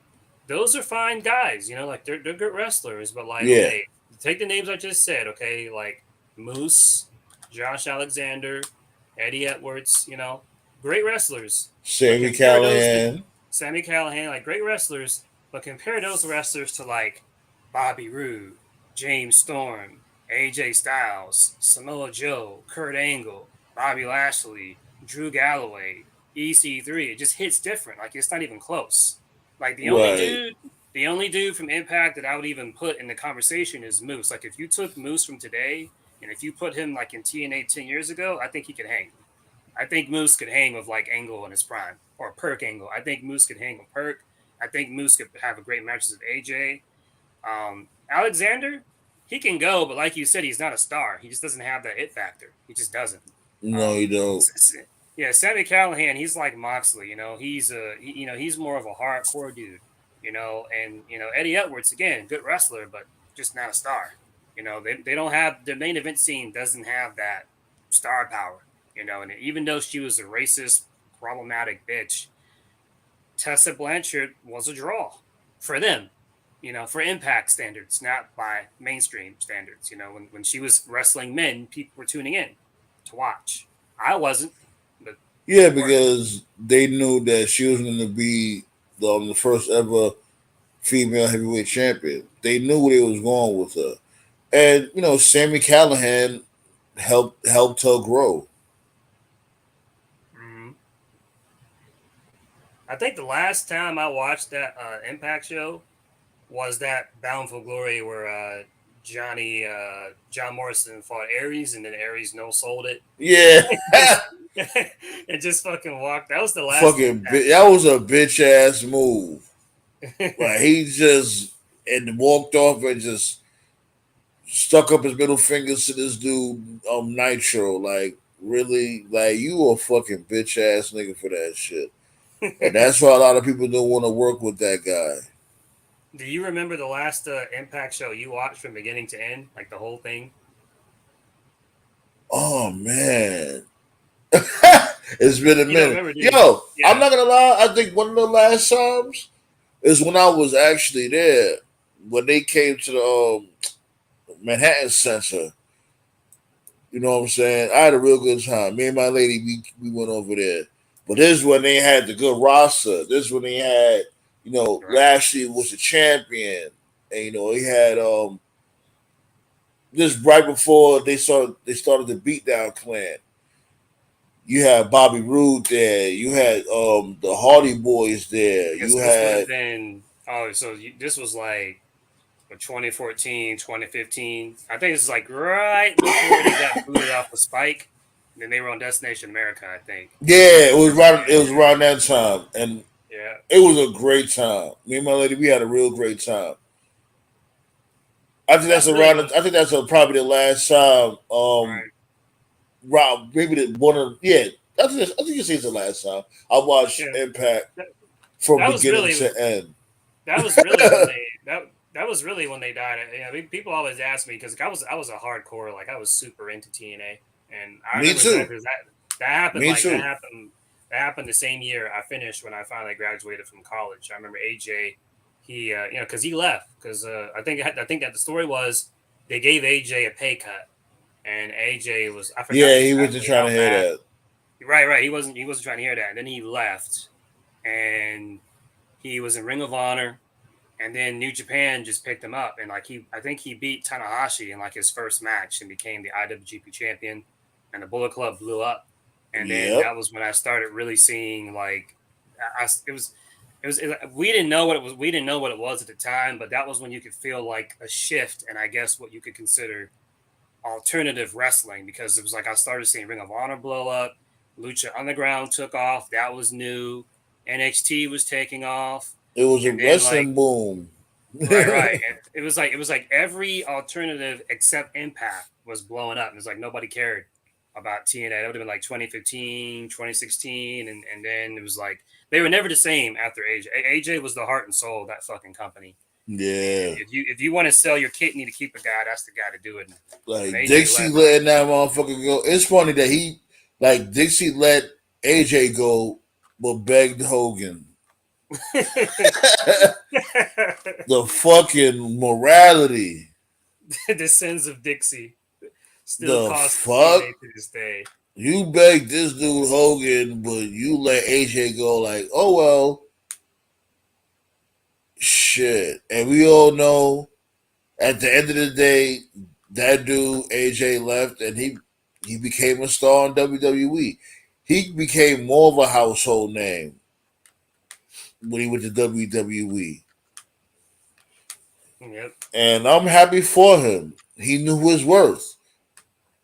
those are fine guys, like they're good wrestlers, but like, Yeah. okay, take the names I just said, okay, like Moose, Josh Alexander, Eddie Edwards, great wrestlers, but Sammy compare those to Callahan. Sammy Callahan, like great wrestlers, but compare those wrestlers to like Bobby Roode, James Storm, AJ Styles, Samoa Joe, Kurt Angle, Bobby Lashley, Drew Galloway, EC3. It just hits different. Like it's not even close. Like Right. the only dude from Impact that I would even put in the conversation is Moose. Like if you took Moose from today and if you put him like in TNA 10 years ago, I think he could hang. I think Moose could hang with like Angle in his prime or Perk Angle. I think Moose could hang with Perk. I think Moose could have a great matches with AJ. Alexander, he can go, but like you said, he's not a star. He just doesn't have that it factor. He just doesn't. No, you Um, don't. yeah, Sammy Callahan, he's like Moxley. He's more of a hardcore dude. And Eddie Edwards again, good wrestler, but just not a star. They don't have the main event scene doesn't have that star power. And even though she was a racist, problematic bitch, Tessa Blanchard was a draw for them, for Impact standards, not by mainstream standards. When she was wrestling men, people were tuning in to watch. I wasn't, but Yeah, they were. because they knew that she was going to be the first ever female heavyweight champion. They knew where they was going with her, and Sammy Callahan helped her grow. Mhm. I think the last time I watched that Impact show was that Bound for Glory where John Morrison fought Aries and then Aries no sold it. Yeah, just, and just fucking walked. That was the last Impact that was a bitch ass move. show. Like he just and walked off and just stuck up his middle fingers to this dude, Nitro. Like, really? Like, you a fucking bitch ass nigga for that shit. And that's why a lot of people don't want to work with that guy. Do you remember the last Impact show you watched from beginning to end, like the whole thing? Oh man. It's been a You don't minute. remember, do you? Yo, I'm Yeah, not gonna lie, I think one of the last times is when I was actually there. When they came to the Manhattan Center. You know what I'm saying? I had a real good time. Me and my lady, we went over there. But this is when they had the good roster. This is when they had, right. Lashley was the champion. And he had this right before they started the beatdown clan. You had Bobby Roode there. You had the Hardy Boys there. Because You this would have had been, oh, so this was like 2014, 2015. I think this is like right before they got booted off of Spike. Then they were on Destination America, I think. yeah, it was around that time. And Yeah, it was a great time. Me and my lady, we had a real great time. I think that's that's really around. when, I think that's probably the last time. right. Rob, maybe the one of yeah. I think it's the last time I watched Yeah, Impact that, from that was beginning really to end. that was really when they that was really when they died. People always ask me because I was a hardcore, like I was super into TNA, and I Me remember too. exactly that happened. Me Like too. that happened the same year I finished when I finally graduated from college. I remember AJ, he because he left because I think that the story was they gave AJ a pay cut, and AJ was I forgot Yeah, he wasn't exactly trying how to hear bad. that. Right. He wasn't trying to hear that, and then he left, and he was in Ring of Honor, and then New Japan just picked him up, and like I think he beat Tanahashi in like his first match and became the IWGP champion, and the Bullet Club blew up, and then Yep. that was when I started really seeing like, we didn't know what it was, we didn't know what it was at the time, but that was when you could feel like a shift, and I guess what you could consider alternative wrestling because it was like I started seeing Ring of Honor blow up, Lucha Underground took off, that was new, NXT was taking off, It was a and then like wrestling boom. right. And it was like every alternative except Impact was blowing up. And it's like nobody cared about TNA. That would have been like 2015, 2016, and then it was like they were never the same after AJ. AJ was the heart and soul of that fucking company. And Yeah, if you want to sell your kidney to keep a guy, that's the guy to do it. When like AJ Dixie left, like letting that motherfucker go. It's funny that Dixie let AJ go, but begged Hogan. The fucking morality. the sins of Dixie still The cost fuck? TNA to this day. You begged this dude Hogan, but you let AJ go. Like, oh well, shit. And we all know at the end of the day, that dude AJ left, and he became a star in WWE. He became more of a household name when he went to WWE, Yep. and I'm happy for him. He knew his worth.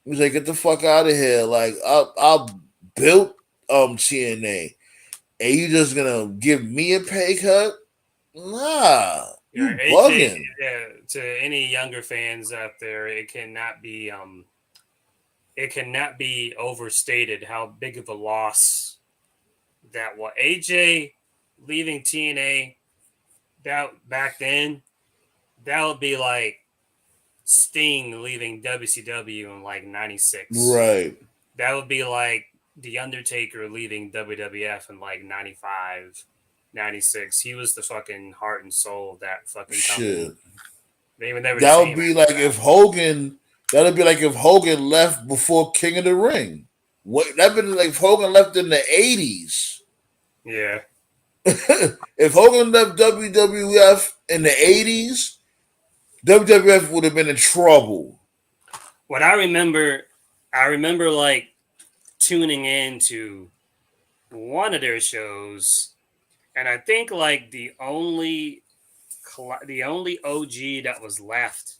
He was like, "Get the fuck out of here!" Like, I built TNA, and you just gonna give me a pay cut? Nah, Yeah, you AJ. bugging. Yeah, to any younger fans out there, it cannot be overstated how big of a loss that was. AJ leaving TNA that back then, that would be like Sting leaving WCW in like '96. Right. That would be like The Undertaker leaving WWF in like '95, '96. He was the fucking heart and soul of that fucking company. Shit. They were never the That would same be after like if that. Hogan. That'd be like if Hogan left before King of the Ring. What that been like if Hogan left in the '80s. Yeah. If Hogan left WWF in the '80s, WWF would have been in trouble. What I remember like tuning in to one of their shows, and I think like the only OG that was left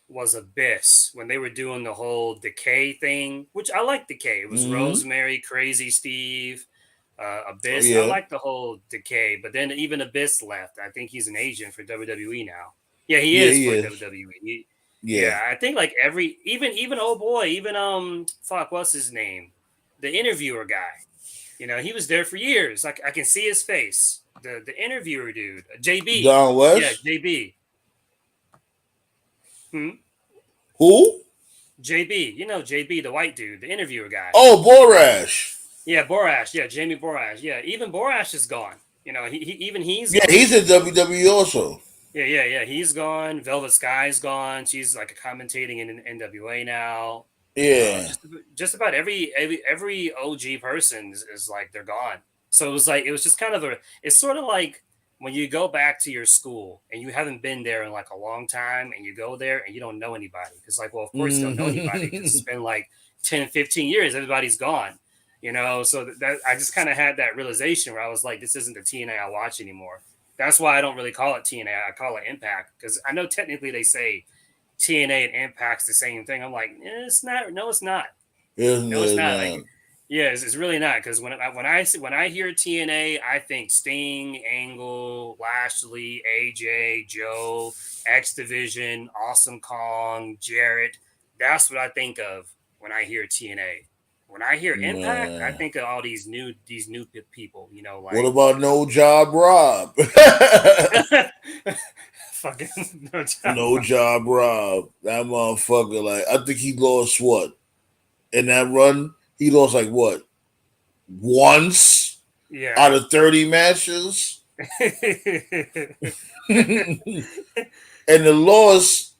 was Abyss when they were doing the whole Decay thing, which I like Decay. It was Mm-hmm. Rosemary, Crazy Steve, Oh Abyss. I yeah, like the whole Decay, but then even Abyss left. I think he's an agent for WWE now. Yeah, he yeah, is he for is. WWE. Yeah. Yeah, I think like every even oh boy, even fuck, what's his name? The interviewer guy. You know, he was there for years. Like I can see his face. The interviewer dude, JB. Don Yeah, West. JB. Hmm? Who? JB. You know JB, the white dude, the interviewer guy. Oh, Borash. Yeah, Borash. Yeah, Jamie Borash. Yeah, even Borash is gone. You know, he even he's Yeah, gone. he's in WWE also. Yeah. He's gone. Velvet Sky's gone. She's like commentating in NWA now. Yeah. Just about every OG person is like they're gone. So it was just kind of a. It's sort of like when you go back to your school and you haven't been there in like a long time and you go there and you don't know anybody because like well of course you don't know anybody because it's been like 10, 15 years everybody's gone. You know, so that I just kind of had that realization where I was like, this isn't the TNA I watch anymore. That's why I don't really call it TNA. I call it Impact because I know technically they say TNA and Impact's the same thing. I'm like, it's not. No, it's not. Isn't No, it's it? not. Like, yeah, it's really not. Because when I hear TNA, I think Sting, Angle, Lashley, AJ, Joe, X Division, Awesome Kong, Jarrett. That's what I think of when I hear TNA. When I hear Impact, I Man. think of all these new people. You know, What like about No Job Rob? fucking no job. No Job Rob. That motherfucker, like, I think he lost what? In that run, he lost like what? Once out Yeah. of 30 matches? And the loss,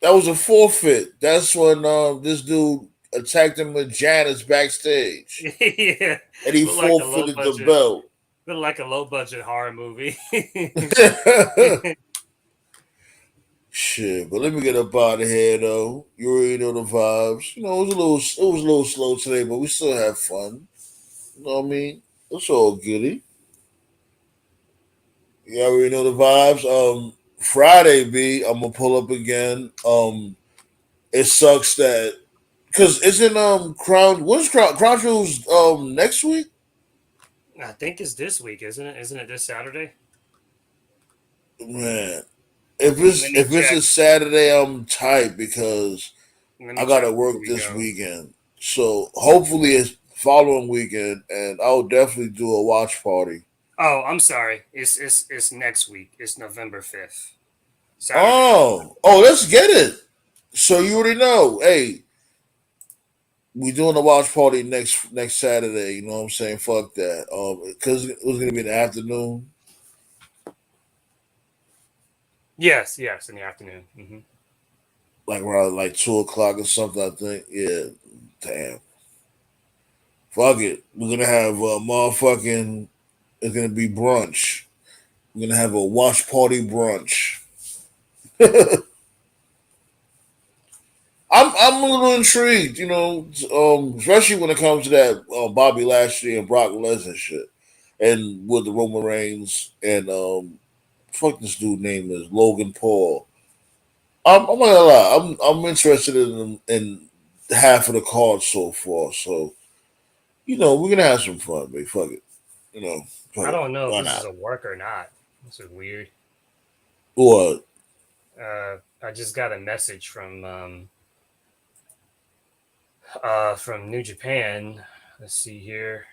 that was a forfeit. That's when this dude attacked him with Janice backstage. Yeah, And he look like a forfeited the belt. low budget horror movie. Shit, but let me get up out of here though. You already know the vibes. You know, it was a little slow today, but we still have fun. You know what I mean? It's all goody. You already know the vibes. Friday, B, I'm gonna pull up again. It sucks that because isn't Crown what's Crown Jewels next week? I think it's this week, isn't it? Isn't it this Saturday? Man, Let me if it's check. a Saturday, I'm tight because Let me I check gotta before work we this go. weekend. So hopefully it's following weekend, and I'll definitely do a watch party. Oh, I'm sorry. It's next week. It's November 5th, Saturday. Oh, let's get it. So you already know. Hey, we doing a watch party next Saturday. You know what I'm saying? Fuck that. Because it was gonna be in the afternoon. Yes, in the afternoon. Like around like 2 o'clock or something. I think. Yeah. Damn. Fuck it. We're gonna have motherfucking. It's gonna be brunch. We're gonna have a watch party brunch. I'm a little intrigued, you know, especially when it comes to that Bobby Lashley and Brock Lesnar shit, and with the Roman Reigns and fuck this dude name is Logan Paul. I'm not gonna lie, I'm interested in half of the card so far. So you know we're gonna have some fun, man. Fuck it, you know, fuck I it. don't know if Why this is not? a work or not. This is weird. What? I just got a message from New Japan. Let's see here.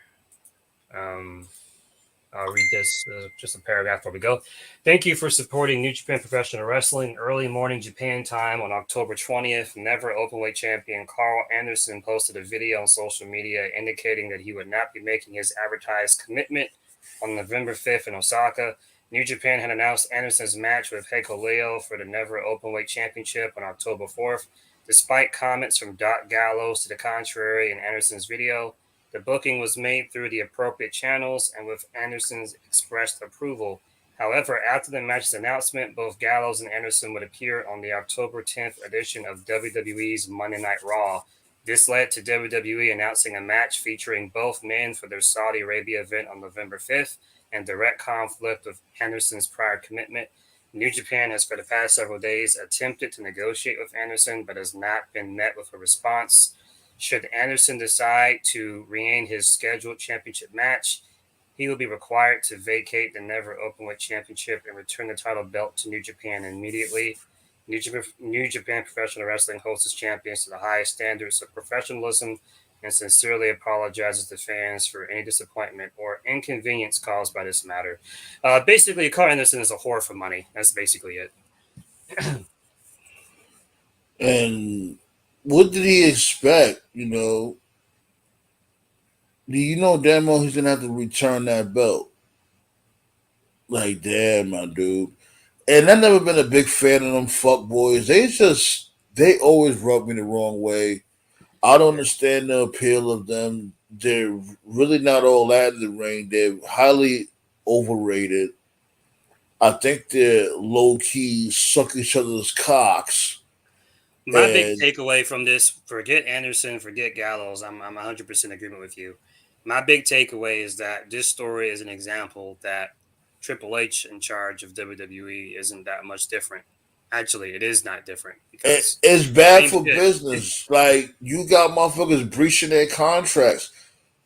Um, I'll read this just a paragraph before we go. Thank you for supporting New Japan Professional Wrestling. Early morning Japan time on October 20th, never openweight champion Carl Anderson posted a video on social media indicating that he would not be making his advertised commitment on November 5th in Osaka. New Japan had announced Anderson's match with Heiko Leo for the never openweight championship on October 4th. Despite comments from Doc Gallows to the contrary in Anderson's video, the booking was made through the appropriate channels and with Anderson's expressed approval. However, after the match's announcement, both Gallows and Anderson would appear on the October 10th edition of WWE's Monday Night Raw. This led to WWE announcing a match featuring both men for their Saudi Arabia event on November 5th, in direct conflict with Anderson's prior commitment. New Japan has, for the past several days, attempted to negotiate with Anderson, but has not been met with a response. Should Anderson decide to regain his scheduled championship match, he will be required to vacate the never openweight championship and return the title belt to New Japan immediately. New Japan Professional Wrestling hosts its champions to the highest standards of professionalism and sincerely apologizes to fans for any disappointment or inconvenience caused by this matter. Basically, Carl Anderson is a whore for money. That's basically it. And what did he expect? Do you know damn well he's gonna have to return that belt? Like, damn, my dude. And I've never been a big fan of them fuck boys. They always rub me the wrong way. I don't Yeah. understand the appeal of them. They're really not all that in the ring. They're highly overrated. I think they're low key suck each other's cocks. My big And takeaway from this, forget Anderson, forget Gallows. I'm 100% agreement with you. My big takeaway is that this story is an example that Triple H in charge of WWE isn't that much different. Actually, it is not different because it's bad same for shit. business. Like, you got motherfuckers breaching their contracts.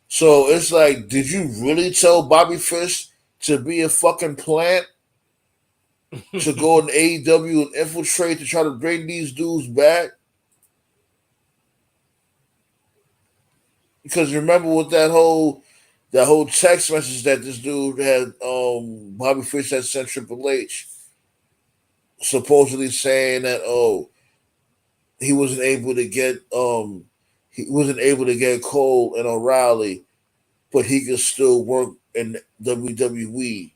So it's like, did you really tell Bobby Fish to be a fucking plant to go in AEW and infiltrate to try to bring these dudes back? Because remember with that whole text message that this dude had, Bobby Fish had sent Triple H, supposedly saying that, he wasn't able to get Cole and O'Reilly, but he could still work in WWE.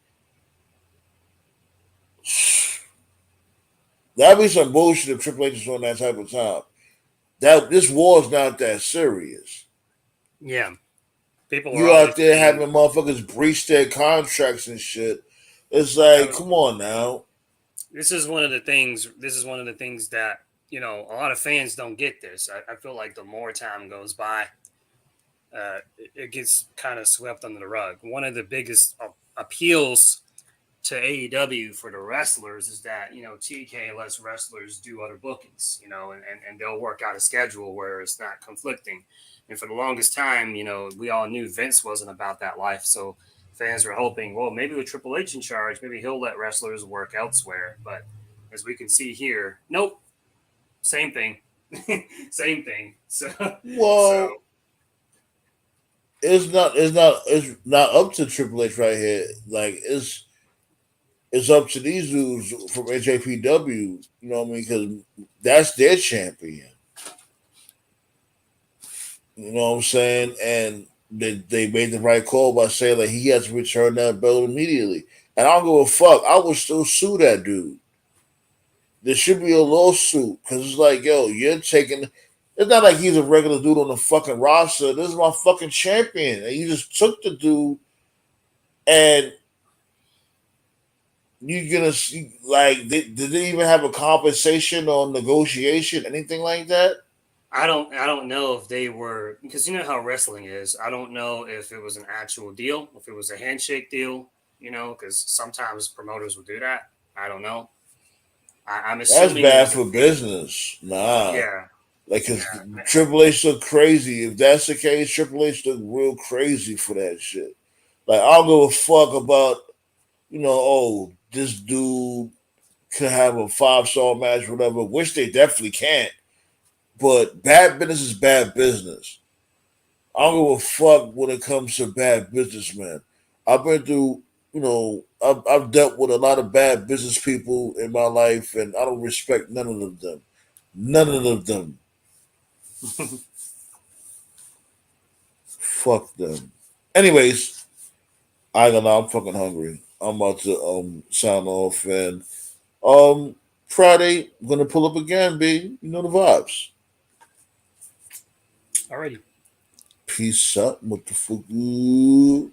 That'd be some bullshit if Triple H is on that type of time. That this war's not that serious. Yeah, people were You always out there saying having motherfuckers breach their contracts and shit. It's that like, was, come on now. this is one of the things. This is one of the things that a lot of fans don't get this. I feel like the more time goes by, it gets kind of swept under the rug. One of the biggest appeals to AEW for the wrestlers is that TK lets wrestlers do other bookings, and they'll work out a schedule where it's not conflicting. And for the longest time, we all knew Vince wasn't about that life, so fans were hoping, well, maybe with Triple H in charge, maybe he'll let wrestlers work elsewhere. But as we can see here, nope, same thing, same thing. So Well, it's not up to Triple H right here. Like, it's up to these dudes from NJPW. You know what I mean? Because that's their champion. You know what I'm saying? And they made the right call by saying like he has to return that belt immediately. And I don't give a fuck. I would still sue that dude. There should be a lawsuit because it's like, yo, you're taking. It's not like he's a regular dude on the fucking roster. This is my fucking champion, and you just took the dude, and you're gonna see like did they even have a compensation or negotiation, anything like that? I don't know if they were, because you know how wrestling is. I don't know if it was an actual deal, if it was a handshake deal, because sometimes promoters will do that. I don't know. I'm That's assuming it bad was a for business. Nah. yeah, Like, cause yeah. Triple H look crazy. If that's the case, Triple H look real crazy for that shit. Like, I don't give a fuck about, this dude can have a 5-star match, whatever, which they definitely can't. But bad business is bad business. I don't give a fuck when it comes to bad business, man. I've been through, I've dealt with a lot of bad business people in my life, and I don't respect none of them. None of them. Fuck them. Anyways, I don't know. I'm fucking hungry. I'm about to sign off, and Friday I'm gonna pull up again, B. You know the vibes. Alrighty. Peace out, motherfucker.